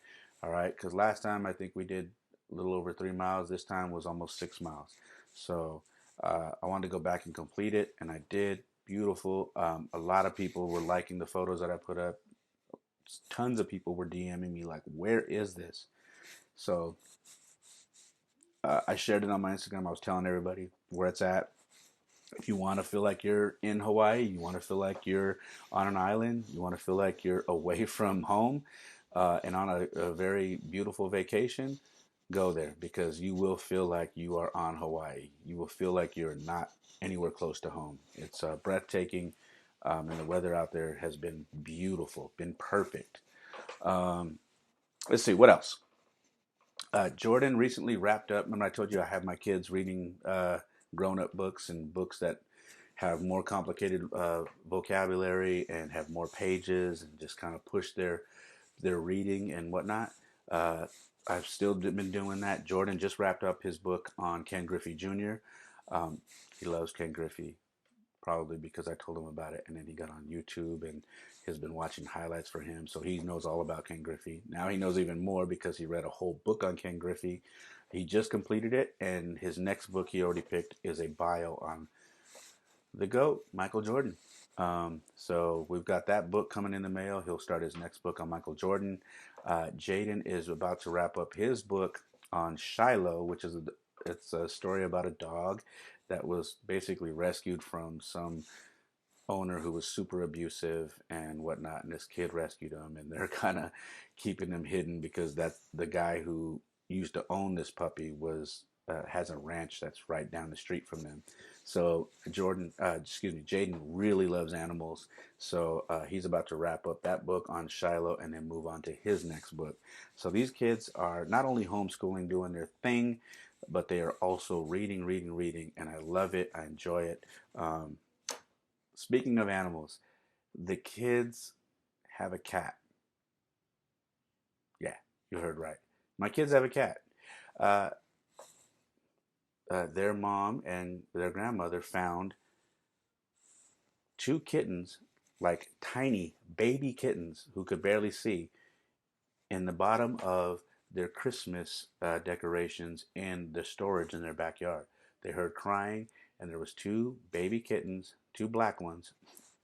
All right, because last time I think we did a little over 3 miles. This time was almost 6 miles. So I wanted to go back and complete it, and I did. Beautiful. A lot of people were liking the photos that I put up. Tons of people were DMing me like, "Where is this?" So I shared it on my Instagram. I was telling everybody where it's at. If you want to feel like you're in Hawaii, you want to feel like you're on an island, you want to feel like you're away from home and on a very beautiful vacation, go there because you will feel like you are on Hawaii. You will feel like you're not anywhere close to home. It's breathtaking, and the weather out there has been beautiful, been perfect. Um, let's see, what else? Jordan recently wrapped up. Remember, I told you I have my kids reading grown-up books and books that have more complicated vocabulary and have more pages and just kind of push their reading and whatnot. Uh, I've still been doing that. Jordan just wrapped up his book on Ken Griffey Jr. He loves Ken Griffey, probably because I told him about it, and then he got on YouTube and has been watching highlights for him. So he knows all about Ken Griffey. Now he knows even more because he read a whole book on Ken Griffey. He just completed it, and his next book he already picked is a bio on the GOAT, Michael Jordan. So we've got that book coming in the mail. He'll start his next book on Michael Jordan. Jaden is about to wrap up his book on Shiloh, it's a story about a dog that was basically rescued from some owner who was super abusive and whatnot, and this kid rescued him, and they're kind of keeping him hidden because that's the guy who used to own this puppy was has a ranch that's right down the street from them. So Jaden really loves animals, so he's about to wrap up that book on Shiloh and then move on to his next book. So these kids are not only homeschooling, doing their thing, but they are also reading, reading, reading, and I love it. I enjoy it. Speaking of animals, the kids have a cat. Yeah, you heard right. My kids have a cat. Uh, their mom and their grandmother found two kittens, like tiny baby kittens who could barely see, in the bottom of their Christmas decorations in the storage in their backyard. They heard crying, and there was two baby kittens, two black ones,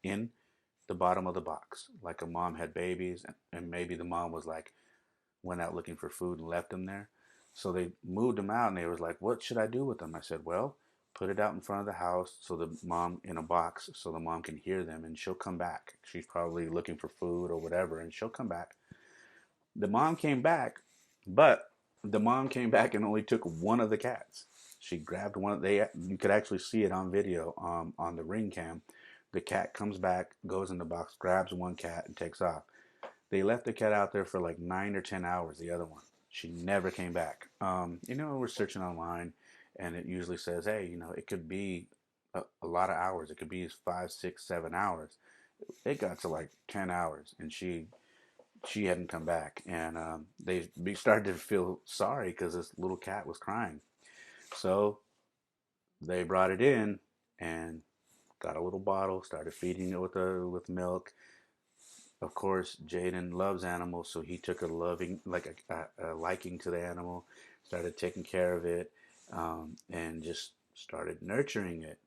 in the bottom of the box. Like a mom had babies, and maybe the mom was like went out looking for food and left them there. So they moved them out, and they was like, "What should I do with them?" I said, "Well, put it out in front of the house so the mom in a box so the mom can hear them, and she'll come back. She's probably looking for food or whatever, and she'll come back." The mom came back, but the mom came back and only took one of the cats. She grabbed one. You could actually see it on video on the Ring cam. The cat comes back, goes in the box, grabs one cat, and takes off. They left the cat out there for like 9 or 10 hours. The other one, she never came back. We're searching online, and it usually says, "Hey, it could be a lot of hours. It could be 5, 6, 7 hours." It got to like 10 hours, and she hadn't come back, and they started to feel sorry because this little cat was crying. So they brought it in and got a little bottle, started feeding it with milk. Of course, Jaden loves animals, so he took a loving, like a liking to the animal, started taking care of it, and just started nurturing it.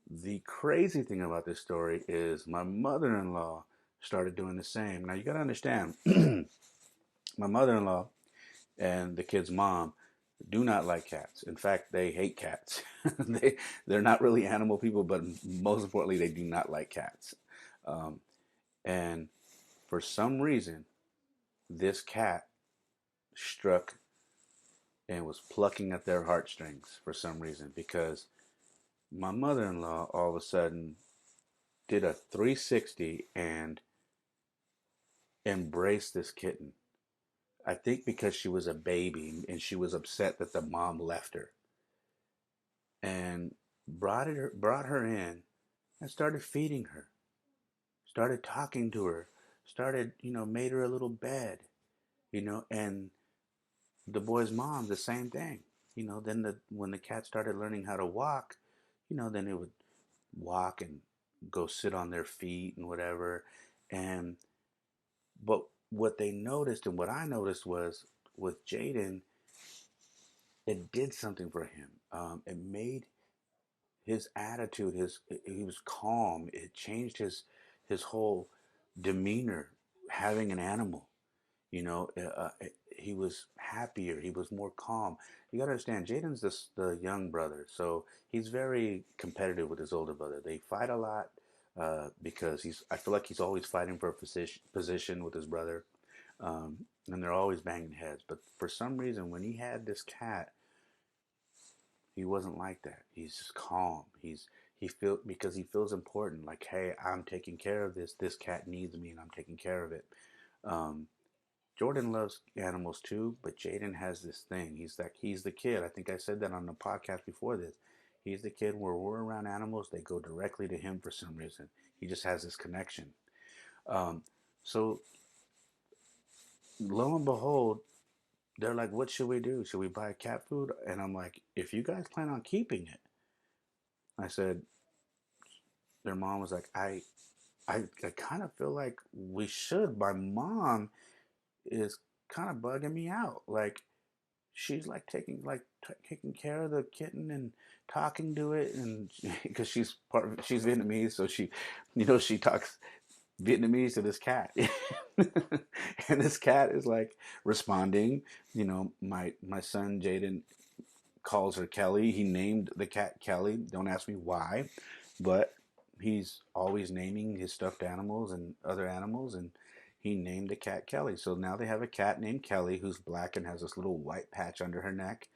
The crazy thing about this story is my mother-in-law started doing the same. Now you got to understand, my mother-in-law and the kid's mom do not like cats. In fact, they hate cats. They're not really animal people, but most importantly, they do not like cats. Um, and for some reason, this cat struck and was plucking at their heartstrings for some reason, because my mother-in-law all of a sudden did a 360 and embraced this kitten. I think because she was a baby and she was upset that the mom left her, and brought her in and started feeding her, started talking to her, started, made her a little bed, and the boy's mom, the same thing. Then when the cat started learning how to walk, then it would walk and go sit on their feet and whatever. And but what they noticed and what I noticed was with Jaden, it did something for him. It made his attitude, he was calm. It changed his whole demeanor having an animal. He was happier. He was more calm. You got to understand, Jaden's the young brother, so he's very competitive with his older brother. They fight a lot because I feel like he's always fighting for a position with his brother, and they're always banging heads. But for some reason, when he had this cat, he wasn't like that. He's just calm. Because he feels important. Like, hey, I'm taking care of this. This cat needs me, and I'm taking care of it. Um, Jordan loves animals too, but Jaden has this thing. He's the kid. I think I said that on the podcast before this. He's the kid where we're around animals, they go directly to him for some reason. He just has this connection. Um, so lo and behold, they're like, "What should we do? Should we buy cat food?" And I'm like, "If you guys plan on keeping it," I said. Their mom was like, "I kind of feel like we should. My mom is kind of bugging me out. Like, she's like taking care of the kitten and talking to it, and because she's Vietnamese, so she talks Vietnamese to this cat." And this cat is like responding. My son Jaden calls her Kelly. He named the cat Kelly. Don't ask me why, but he's always naming his stuffed animals and other animals, and he named the cat Kelly. So now they have a cat named Kelly who's black and has this little white patch under her neck.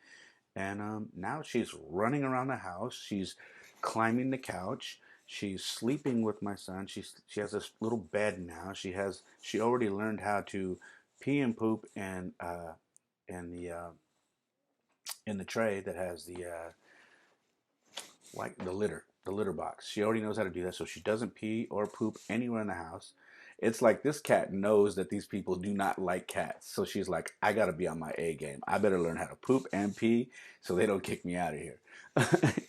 And now she's running around the house. She's climbing the couch. She's sleeping with my son. She has this little bed now. She already learned how to pee and poop and in the tray that has the litter box. She already knows how to do that, so she doesn't pee or poop anywhere in the house. it's like this cat knows that these people do not like cats. So she's like, I got to be on my A game. I better learn how to poop and pee so they don't kick me out of here.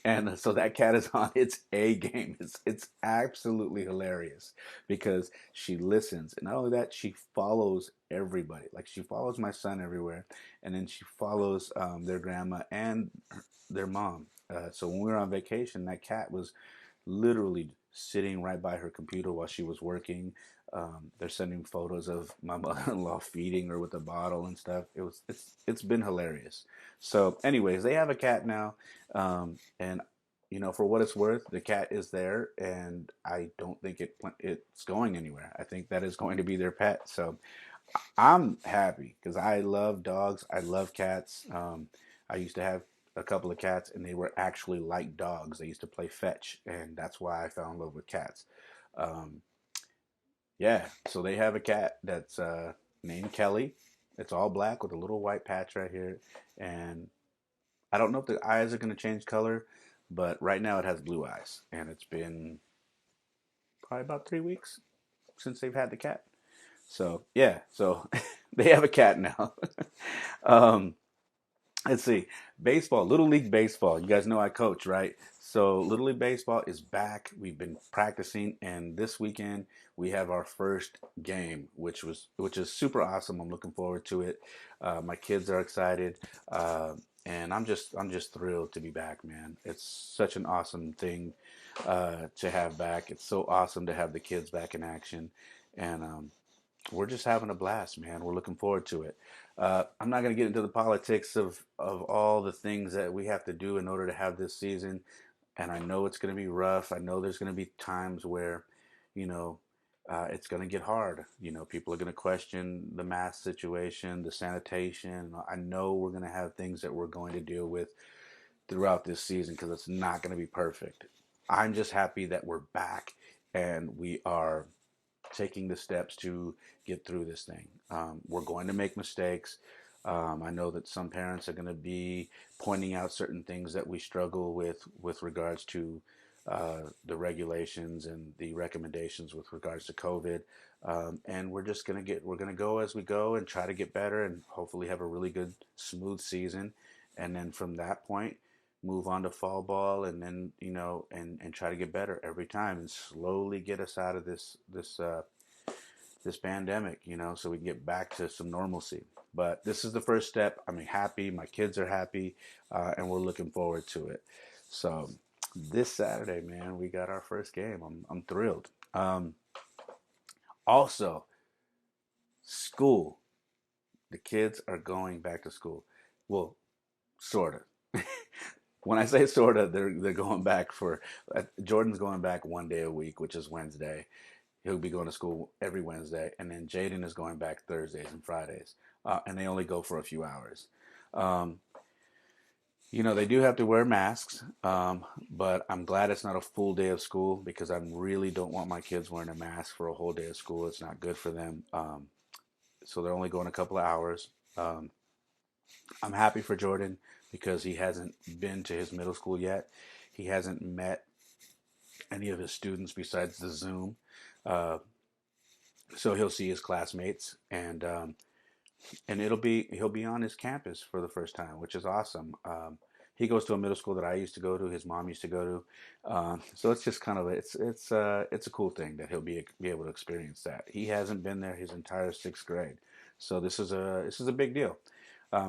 And so that cat is on its A game. It's absolutely hilarious because she listens, and not only that, she follows everybody. Like she follows my son everywhere, and then she follows their grandma and their mom. So when we were on vacation, that cat was literally sitting right by her computer while she was working. They're sending photos of my mother-in-law feeding her with a bottle and stuff. It's been hilarious. So, anyways, they have a cat now, and for what it's worth, the cat is there, and I don't think it's going anywhere. I think that is going to be their pet. So I'm happy because I love dogs. I love cats. I used to have a couple of cats, and they were actually like dogs. They used to play fetch, and that's why I fell in love with cats. Um, yeah, so they have a cat that's named Kelly. It's all black with a little white patch right here, and I don't know if the eyes are going to change color, but right now it has blue eyes, and it's been probably about 3 weeks since they've had the cat. So yeah, so they have a cat now. um, let's see, baseball, Little League baseball. You guys know I coach, right? So Little League baseball is back. We've been practicing, and this weekend we have our first game, which is super awesome. I'm looking forward to it. My kids are excited, uh, and I'm just thrilled to be back, man. It's such an awesome thing to have back. It's so awesome to have the kids back in action, and we're just having a blast, man. We're looking forward to it. I'm not going to get into the politics of all the things that we have to do in order to have this season. And I know it's going to be rough. I know there's going to be times where, you know, it's going to get hard. People are going to question the mask situation, the sanitation. I know we're going to have things that we're going to deal with throughout this season because it's not going to be perfect. I'm just happy that we're back and we are taking the steps to get through this thing. We're going to make mistakes. I know that some parents are going to be pointing out certain things that we struggle with regards to the regulations and the recommendations with regards to COVID. And we're going to go as we go and try to get better and hopefully have a really good, smooth season. And then from that point, move on to fall ball and then and try to get better every time and slowly get us out of this pandemic, so we can get back to some normalcy. But this is the first step. I'm happy, my kids are happy, and we're looking forward to it. So this Saturday, man, we got our first game. I'm thrilled. Also, school, the kids are going back to school. Well, sort of. When I say sorta, they're going back for Jordan's going back 1 day a week, which is Wednesday. He'll be going to school every Wednesday, and then Jaden is going back Thursdays and Fridays, and they only go for a few hours. Um, they do have to wear masks, but I'm glad it's not a full day of school because I really don't want my kids wearing a mask for a whole day of school. It's not good for them. So they're only going a couple of hours. Um, I'm happy for Jordan because he hasn't been to his middle school yet. He hasn't met any of his students besides the Zoom. Uh, so he'll see his classmates and he'll be on his campus for the first time, which is awesome. He goes to a middle school that I used to go to. His mom used to go to, so it's just kind of it's a cool thing that he'll be able to experience that. He hasn't been there his entire sixth grade, so this is a big deal.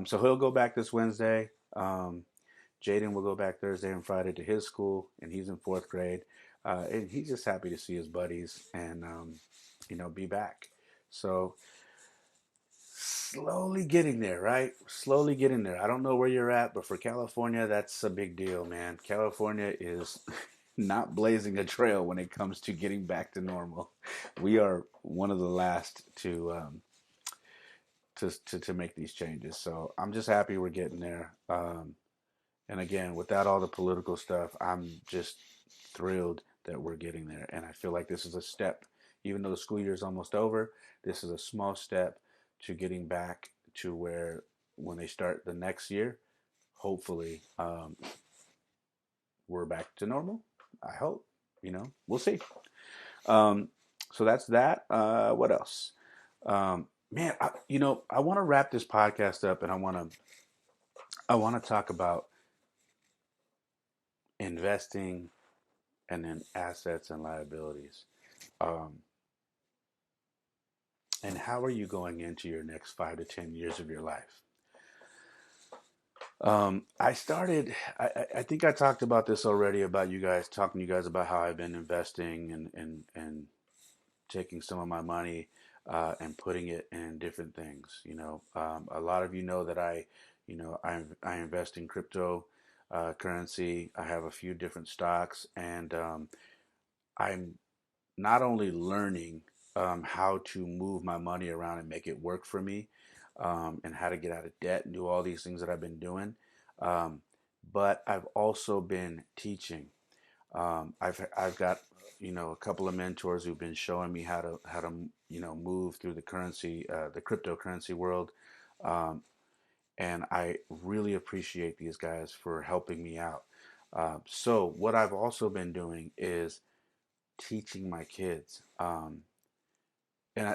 So he'll go back this Wednesday. Jaden will go back Thursday and Friday to his school, and he's in fourth grade. And he's just happy to see his buddies and be back. So slowly getting there, right? Slowly getting there. I don't know where you're at, but for California, that's a big deal, man. California is not blazing a trail when it comes to getting back to normal. We are one of the last to make these changes. So I'm just happy we're getting there. And again, without all the political stuff, I'm just thrilled that we're getting there. And I feel like this is a step, even though the school year is almost over, this is a small step to getting back to where when they start the next year, hopefully we're back to normal. I hope, we'll see. Um, So that's that. What else? Man, I want to wrap this podcast up, and I want to talk about investing and then assets and liabilities. Um, and how are you going into your next 5 to 10 years of your life? I think I talked about this already about you guys, talking to you guys about how I've been investing and taking some of my money and putting it in different things. A lot of you know that I invest in crypto currency. I have a few different stocks, and I'm not only learning how to move my money around and make it work for me, and how to get out of debt and do all these things that I've been doing, um, but I've also been teaching. I've got a couple of mentors who've been showing me how to move through the cryptocurrency world, um, and I really appreciate these guys for helping me out. So what I've also been doing is teaching my kids.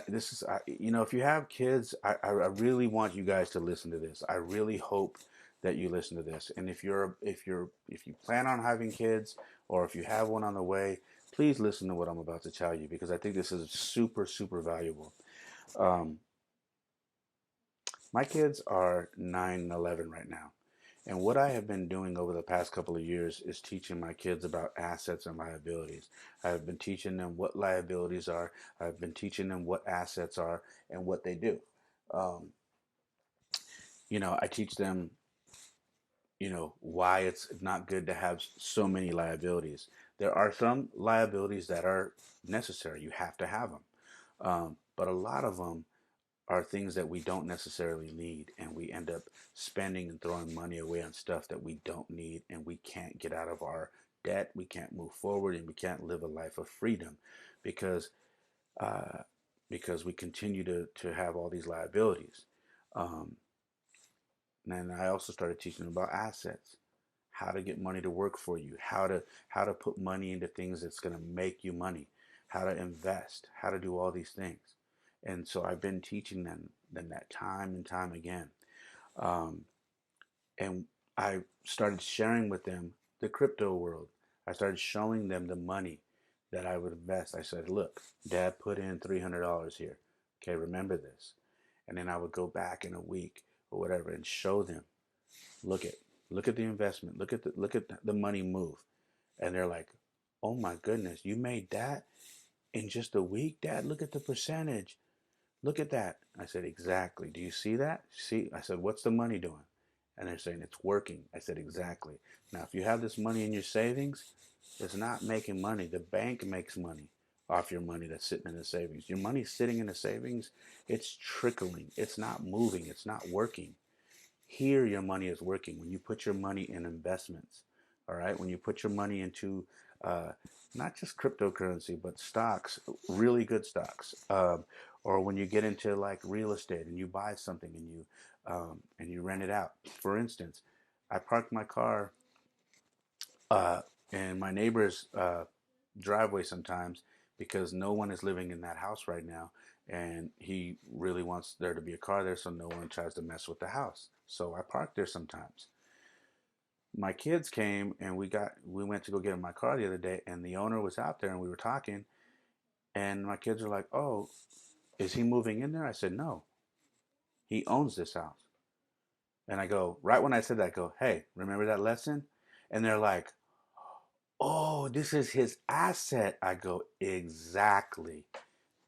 This is, if you have kids, I really want you guys to listen to this. I really hope that you listen to this. And if you plan on having kids, or if you have one on the way, please listen to what I'm about to tell you, because I think this is super, super valuable. Um, my kids are 9 and 11 right now. And what I have been doing over the past couple of years is teaching my kids about assets and liabilities. I've been teaching them what liabilities are. I've been teaching them what assets are and what they do. Um, I teach them, why it's not good to have so many liabilities. There are some liabilities that are necessary. You have to have them. But a lot of them are things that we don't necessarily need, and we end up spending and throwing money away on stuff that we don't need, and we can't get out of our debt, we can't move forward, and we can't live a life of freedom because uh, because we continue to have all these liabilities. Um, and I also started teaching them about assets, how to get money to work for you, how to put money into things that's going to make you money, how to invest, how to do all these things. And so I've been teaching them that time and time again. Um, and I started sharing with them the crypto world. I started showing them the money that I would invest. I said, look, Dad put in $300 here. Okay, remember this. And then I would go back in a week or whatever and show them, look at look at the investment, look at the money move. And they're like, oh my goodness, you made that in just a week, Dad? Look at the percentage. Look at that. I said, exactly. Do you see that? See, I said, what's the money doing? And they're saying, it's working. I said, exactly. Now, if you have this money in your savings, it's not making money. The bank makes money off your money that's sitting in the savings. Your money's sitting in the savings, it's trickling. It's not moving. It's not working. Here, your money is working when you put your money in investments. All right, when you put your money into uh, not just cryptocurrency, but stocks, really good stocks, or when you get into like real estate and you buy something and you rent it out. For instance, I parked my car uh, in my neighbor's driveway sometimes because no one is living in that house right now, and he really wants there to be a car there so no one tries to mess with the house. So I park there sometimes. My kids came and we went to go get in my car the other day, and the owner was out there and we were talking, and my kids were like, "Oh, is he moving in there?" I said, "No, he owns this house." And I go, right when I said that, I go, "Hey, remember that lesson?" And they're like, "Oh, this is his asset." I go, "Exactly.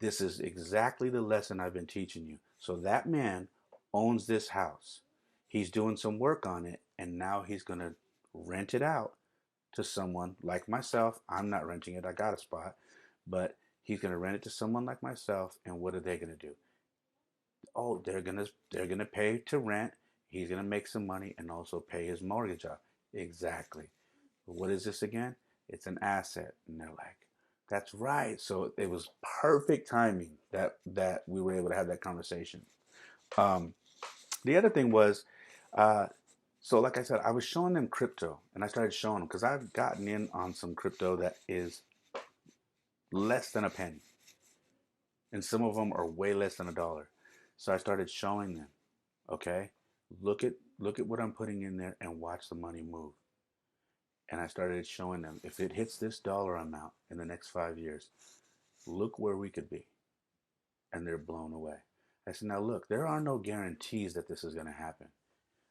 This is exactly the lesson I've been teaching you." So that man owns this house. He's doing some work on it, and now he's going to rent it out to someone like myself. I'm not renting it, I got a spot, but he's going to rent it to someone like myself. And what are they going to do? Oh, they're going to pay to rent. He's going to make some money and also pay his mortgage off. Exactly. What is this again? It's an asset. And they're like, that's right. So it was perfect timing that we were able to have that conversation. Um, the other thing was, uh, so like I said, I was showing them crypto, and I started showing them because I've gotten in on some crypto that is less than a penny. and some of them are way less than $1. So I started showing them, okay, look at what I'm putting in there and watch the money move. And I started showing them, if it hits this dollar amount in the next 5 years, look where we could be. And they're blown away. I said, now look, there are no guarantees that this is going to happen.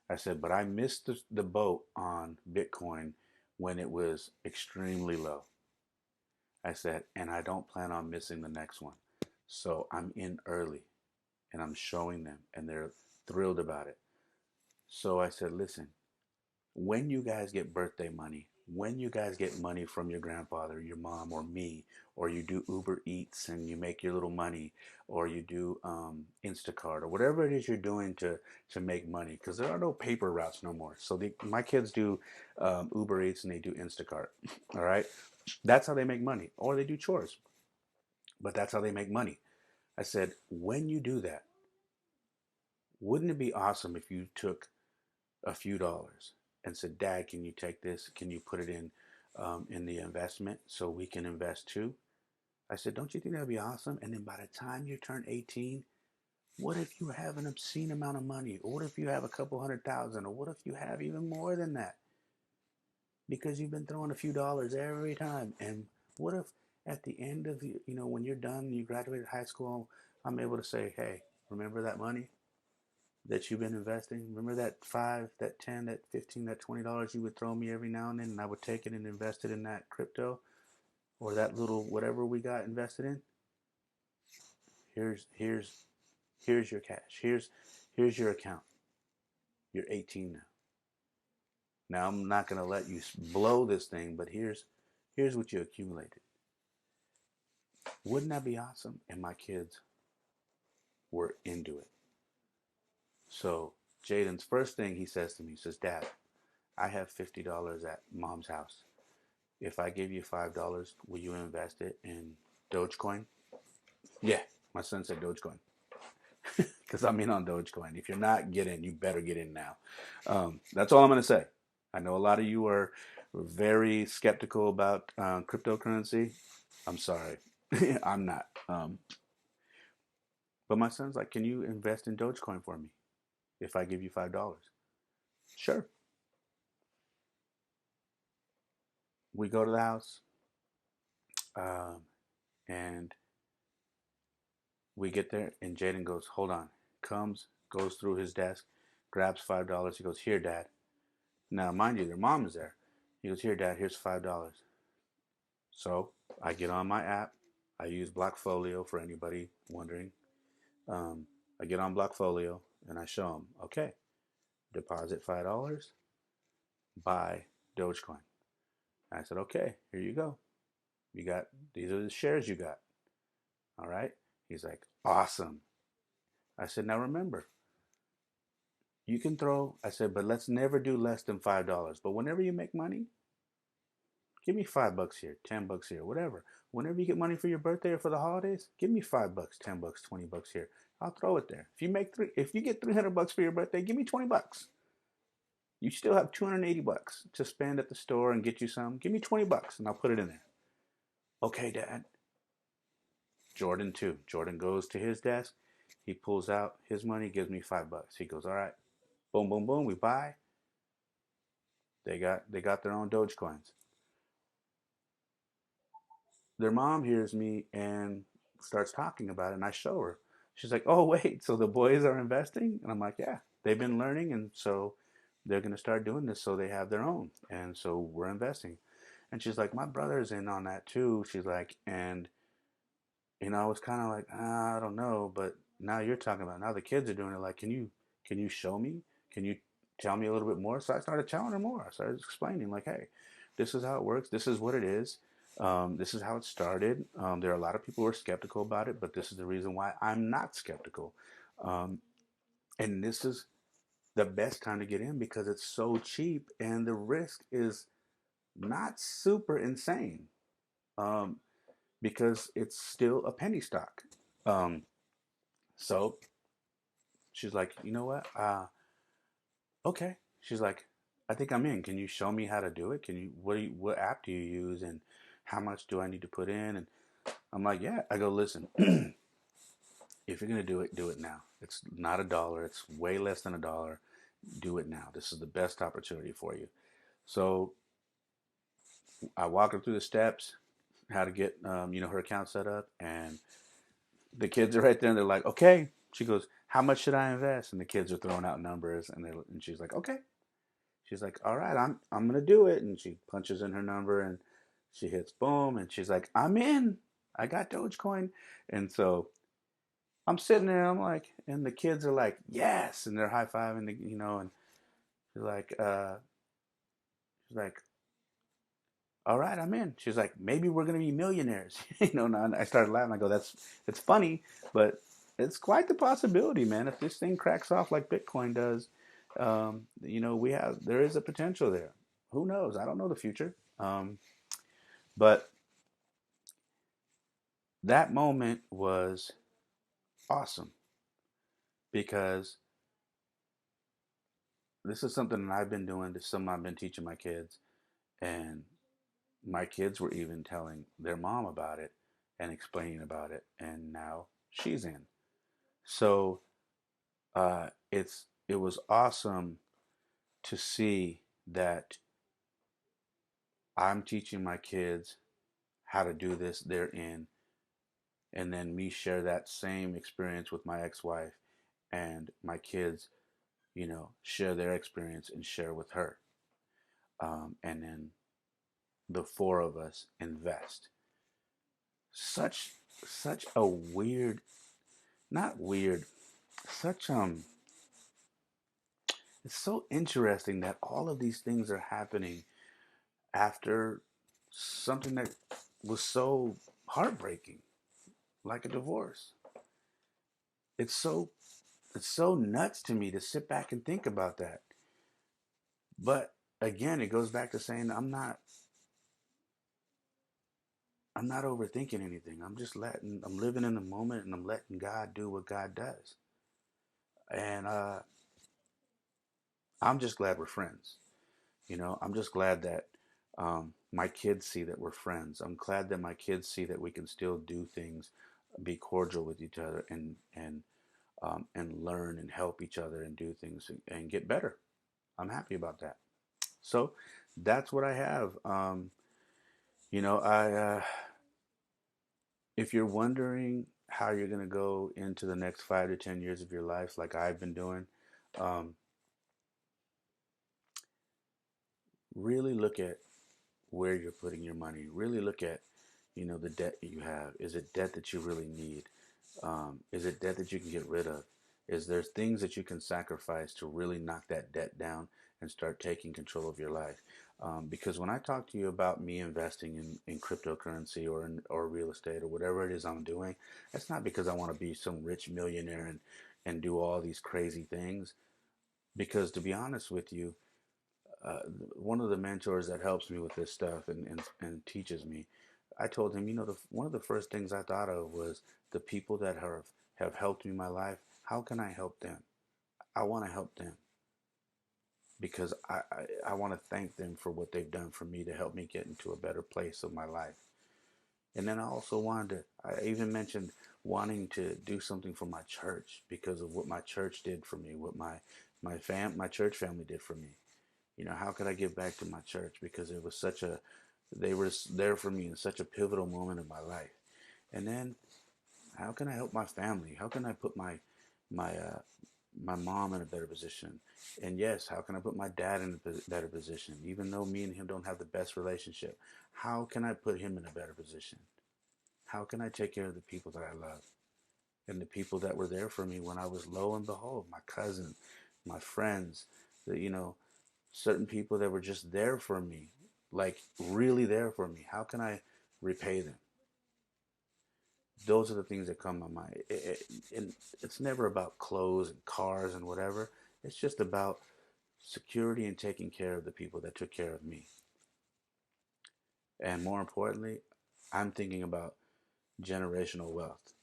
I said, but I missed the boat on Bitcoin when it was extremely low. I said, and I don't plan on missing the next one. So I'm in early and I'm showing them and they're thrilled about it. So I said, listen, when you guys get birthday money, when you guys get money from your grandfather, your mom, or me, or you do Uber Eats and you make your little money, or you do Instacart, or whatever it is you're doing to make money, because there are no paper routes no more. So my kids do Uber Eats and they do Instacart. All right, that's how they make money, or they do chores, but that's how they make money. I said, when you do that, wouldn't it be awesome if you took a few dollars and said, Dad, can you take this? Can you put it in the investment so we can invest too? I said, don't you think that'd be awesome? And then by the time you turn 18, what if you have an obscene amount of money? Or what if you have a couple 100,000? Or what if you have even more than that? Because you've been throwing a few dollars every time. And what if at the end of, when you're done, you graduated high school, I'm able to say, hey, remember that money that you've been investing? Remember that 5, that 10, that 15, that $20 you would throw me every now and then, and I would take it and invest it in that crypto or that little whatever we got invested in? Here's your cash. Here's your account. You're 18 now. Now I'm not gonna let you blow this thing, but here's what you accumulated. Wouldn't that be awesome? And my kids were into it. So Jaden's first thing he says to me, he says, Dad, I have $50 at mom's house. If I give you $5, will you invest it in Dogecoin? Yeah, my son said Dogecoin because I'm in on Dogecoin. If you're not, get in. You better get in now. That's all I'm going to say. I know a lot of you are very skeptical about cryptocurrency. I'm sorry. I'm not. But my son's like, can you invest in Dogecoin for me if I give you $5? Sure. We go to the house um, and we get there, and Jaden goes, hold on. Comes, goes through his desk, grabs $5. He goes, here, Dad. Now, mind you, their mom is there. He goes, here, Dad, here's $5. So I get on my app. I use Blockfolio for anybody wondering. I get on Blockfolio and I show them, okay, deposit $5, buy Dogecoin. I said, okay, here you go. You got, these are the shares you got. All right. He's like, awesome. I said, now remember, you can throw, I said, but let's never do less than $5. But whenever you make money, give me $5 here, $10 here, whatever. Whenever you get money for your birthday or for the holidays, give me $5, $10, $20 here. I'll throw it there. If you get $300 for your birthday, give me $20. You still have $280 to spend at the store and get you some. Give me $20 and I'll put it in there. Okay, Dad. Jordan too. Jordan goes to his desk. He pulls out his money, gives me $5. He goes, all right. Boom, boom, boom. We buy. They got their own Dogecoins. Their mom hears me and starts talking about it, and I show her. She's like, oh, wait, so the boys are investing? And I'm like, yeah, they've been learning, and so they're going to start doing this so they have their own. And so we're investing. And she's like, my brother's in on that too. She's like, and, I was kind of like, I don't know, but now you're talking about it. Now the kids are doing it. Like, can you show me? Can you tell me a little bit more? So I started telling her more. I started explaining, like, hey, this is how it works. This is what it is. This is how it started. There are a lot of people who are skeptical about it, but this is the reason why I'm not skeptical. Um, and this is the best time to get in because it's so cheap and the risk is not super insane um, because it's still a penny stock. Um, so she's like, you know what? Okay. She's like, I think I'm in. Can you show me how to do it? What app do you use and how much do I need to put in? And I'm like, yeah. I go, listen, if you're going to do it now. It's not a dollar. It's way less than a dollar. Do it now. This is the best opportunity for you. So I walk her through the steps, how to get, her account set up. And the kids are right there and they're like, okay. She goes, how much should I invest? And the kids are throwing out numbers and she's like, okay. She's like, all right, I'm going to do it. And she punches in her number and she hits boom. And she's like, I'm in. I got Dogecoin. And so I'm sitting there, I'm like, and the kids are like, yes, and they're high fiving, and she's like, she's like, all right, I'm in. She's like, maybe we're gonna be millionaires, And I started laughing. I go, it's funny, but it's quite the possibility, man. If this thing cracks off like Bitcoin does, there is a potential there. Who knows? I don't know the future, but that moment was awesome because this is something that I've been doing. This is something I've been teaching my kids. And my kids were even telling their mom about it and explaining about it. And now she's in. So it was awesome to see that I'm teaching my kids how to do this. They're in. And then me share that same experience with my ex-wife and my kids, share their experience and share with her. And then the four of us invest. Such such a weird, not weird, such it's so interesting that all of these things are happening after something that was so heartbreaking, like a divorce. It's so it's so nuts to me to sit back and think about that. But again, it goes back to saying I'm not overthinking anything. I'm living in the moment and I'm letting God do what God does. And I'm just glad we're friends. I'm just glad that my kids see that we're friends. I'm glad that my kids see that we can still do things, be cordial with each other, and learn and help each other and do things and get better. I'm happy about that. So that's what I have. I if you're wondering how you're going to go into the next 5 to 10 years of your life, like I've been doing, um, really look at where you're putting your money. Really look at, the debt you have. Is it debt that you really need? Is it debt that you can get rid of? Is there things that you can sacrifice to really knock that debt down and start taking control of your life? Because when I talk to you about me investing in cryptocurrency or real estate or whatever it is I'm doing, that's not because I want to be some rich millionaire and do all these crazy things. Because to be honest with you, uh, one of the mentors that helps me with this stuff and teaches me, I told him, one of the first things I thought of was the people that have helped me in my life. How can I help them? I want to help them because I want to thank them for what they've done for me to help me get into a better place of my life. And then I also I even mentioned wanting to do something for my church because of what my church did for me, what my church family did for me. How could I give back to my church? Because it was they were there for me in such a pivotal moment in my life. And then how can I help my family? How can I put my my mom in a better position? And yes, how can I put my dad in a better position? Even though me and him don't have the best relationship, how can I put him in a better position? How can I take care of the people that I love and the people that were there for me when I was low and behold, my cousin, my friends, certain people that were just there for me, like really there for me. How can I repay them? Those are the things that come to mind. And it's never about clothes and cars and whatever. It's just about security and taking care of the people that took care of me. And more importantly, I'm thinking about generational wealth,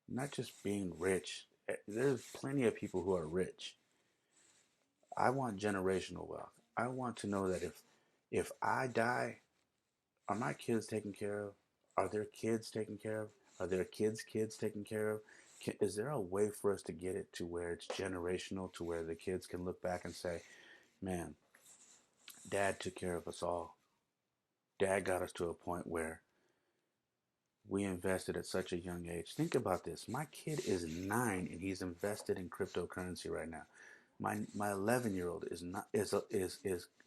not just being rich. There's plenty of people who are rich. I want generational wealth. I want to know that if I die, are my kids taken care of? Are their kids taken care of? Are their kids' kids taken care of? Is there a way for us to get it to where it's generational, to where the kids can look back and say, man, dad took care of us all. Dad got us to a point where we invested at such a young age. Think about this. My kid is 9 and he's invested in cryptocurrency right now. My 11-year-old is not is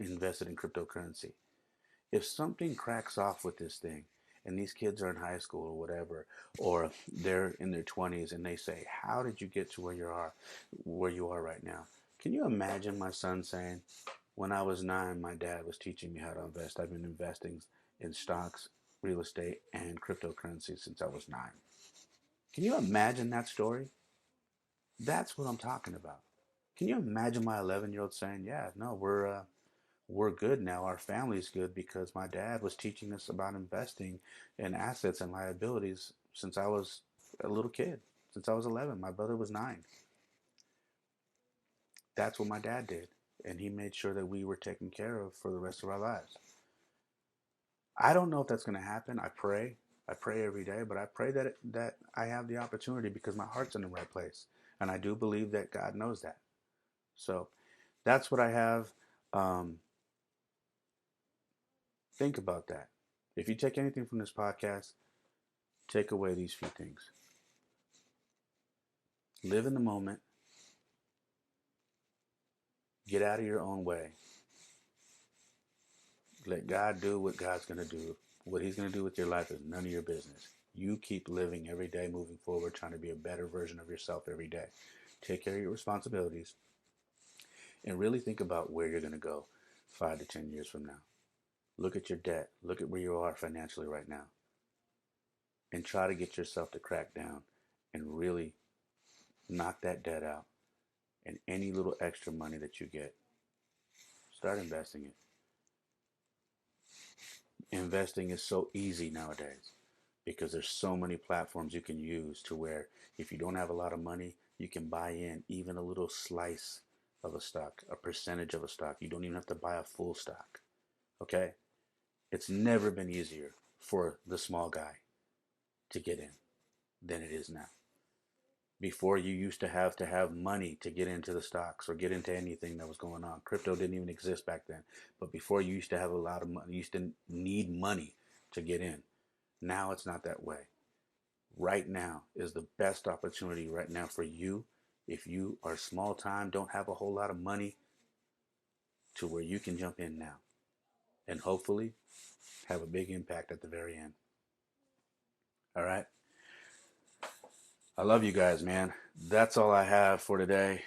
invested in cryptocurrency. If something cracks off with this thing and these kids are in high school or whatever, or they're in their 20s and they say, how did you get to where you are right now? Can you imagine my son saying, when I was 9, my dad was teaching me how to invest. I've been investing in stocks, real estate, and cryptocurrency since I was 9. Can you imagine that story? That's what I'm talking about. Can you imagine my 11-year-old saying, yeah, no, we're good now. Our family's good because my dad was teaching us about investing in assets and liabilities since I was a little kid, since I was 11. My brother was 9. That's what my dad did. And he made sure that we were taken care of for the rest of our lives. I don't know if that's going to happen. I pray. I pray every day, but I pray that I have the opportunity because my heart's in the right place. And I do believe that God knows that. So that's what I have. Um, think about that. If you take anything from this podcast, take away these few things. Live in the moment. Get out of your own way. Let God do what God's going to do. What he's going to do with your life is none of your business. You keep living every day, moving forward, trying to be a better version of yourself every day. Take care of your responsibilities and really think about where you're going to go 5 to 10 years from now. Look at your debt. Look at where you are financially right now. And try to get yourself to crack down and really knock that debt out. And any little extra money that you get, start investing it. Investing is so easy nowadays because there's so many platforms you can use to where if you don't have a lot of money, you can buy in even a little slice of a stock, a percentage of a stock. You don't even have to buy a full stock. Okay? It's never been easier for the small guy to get in than it is now. Before, you used to have money to get into the stocks or get into anything that was going on. Crypto didn't even exist back then. But before, you used to have a lot of money. You used to need money to get in. Now it's not that way. Right now is the best opportunity right now for you. If you are small time, don't have a whole lot of money, to where you can jump in now and hopefully have a big impact at the very end. All right. I love you guys, man. That's all I have for today.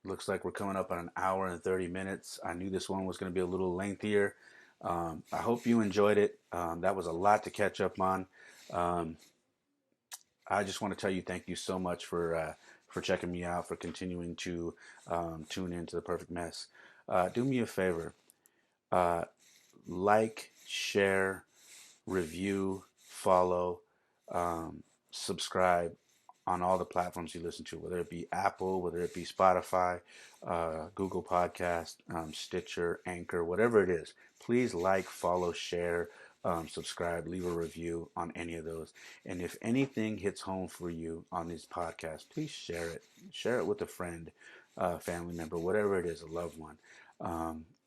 Looks like we're coming up on an hour and 30 minutes. I knew this one was going to be a little lengthier. I hope you enjoyed it. That was a lot to catch up on. Um, I just want to tell you thank you so much for checking me out, for continuing to tune into The Perfect Mess. Do me a favor. Uh, like, share, review, follow, subscribe on all the platforms you listen to, whether it be Apple, whether it be Spotify, Google Podcast, Stitcher, Anchor, whatever it is. Please like, follow, share, subscribe, leave a review on any of those. And if anything hits home for you on these podcasts, please share it. Share it with a friend, family member, whatever it is, a loved one.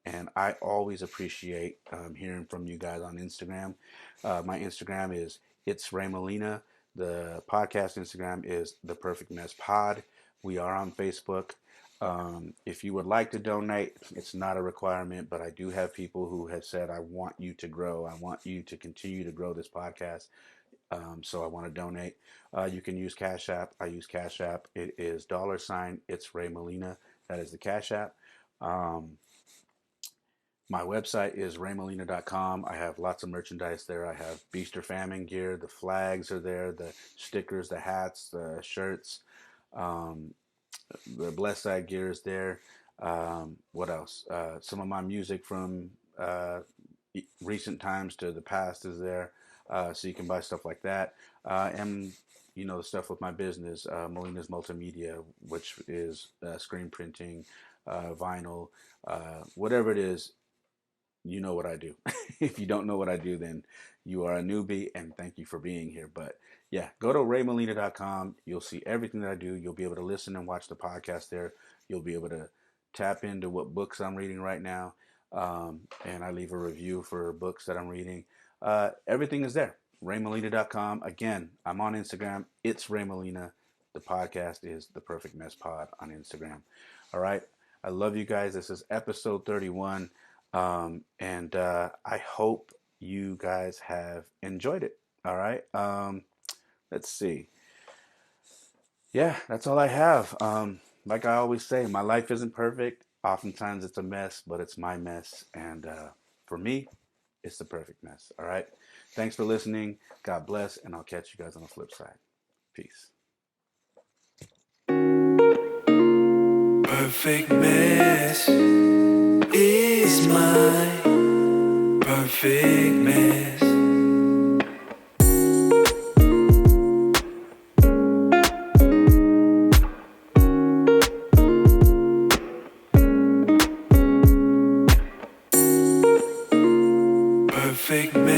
And I always appreciate hearing from you guys on Instagram. My Instagram is It's Ray Molina. The podcast Instagram is The Perfect Mess Pod. We are on Facebook. If you would like to donate, it's not a requirement, but I do have people who have said, I want you to grow. I want you to continue to grow this podcast. So I want to donate. You can use Cash App. I use Cash App. It is $ It's Ray Molina. That is the Cash App. My website is raymolina.com. I have lots of merchandise there. I have Beast or Famine gear. The flags are there, the stickers, the hats, the shirts. The Blessed Side gear is there. What else? Some of my music from recent times to the past is there. So you can buy stuff like that. And the stuff with my business, Molina's Multimedia, which is screen printing, vinyl, whatever it is. you know what I do. If you don't know what I do, then you are a newbie, and thank you for being here. But yeah, go to raymolina.com. You'll see everything that I do. You'll be able to listen and watch the podcast there. You'll be able to tap into what books I'm reading right now. And I leave a review for books that I'm reading. Everything is there. raymolina.com. Again, I'm on Instagram. It's Raymolina. The podcast is The Perfect Mess Pod on Instagram. All right. I love you guys. This is episode 31. And I hope you guys have enjoyed it. All right. Let's see. Yeah, that's all I have. Like I always say, my life isn't perfect. Oftentimes it's a mess, but it's my mess. And for me, it's the perfect mess. All right. Thanks for listening. God bless. And I'll catch you guys on the flip side. Peace. Perfect mess is my perfect mess. Perfect mess.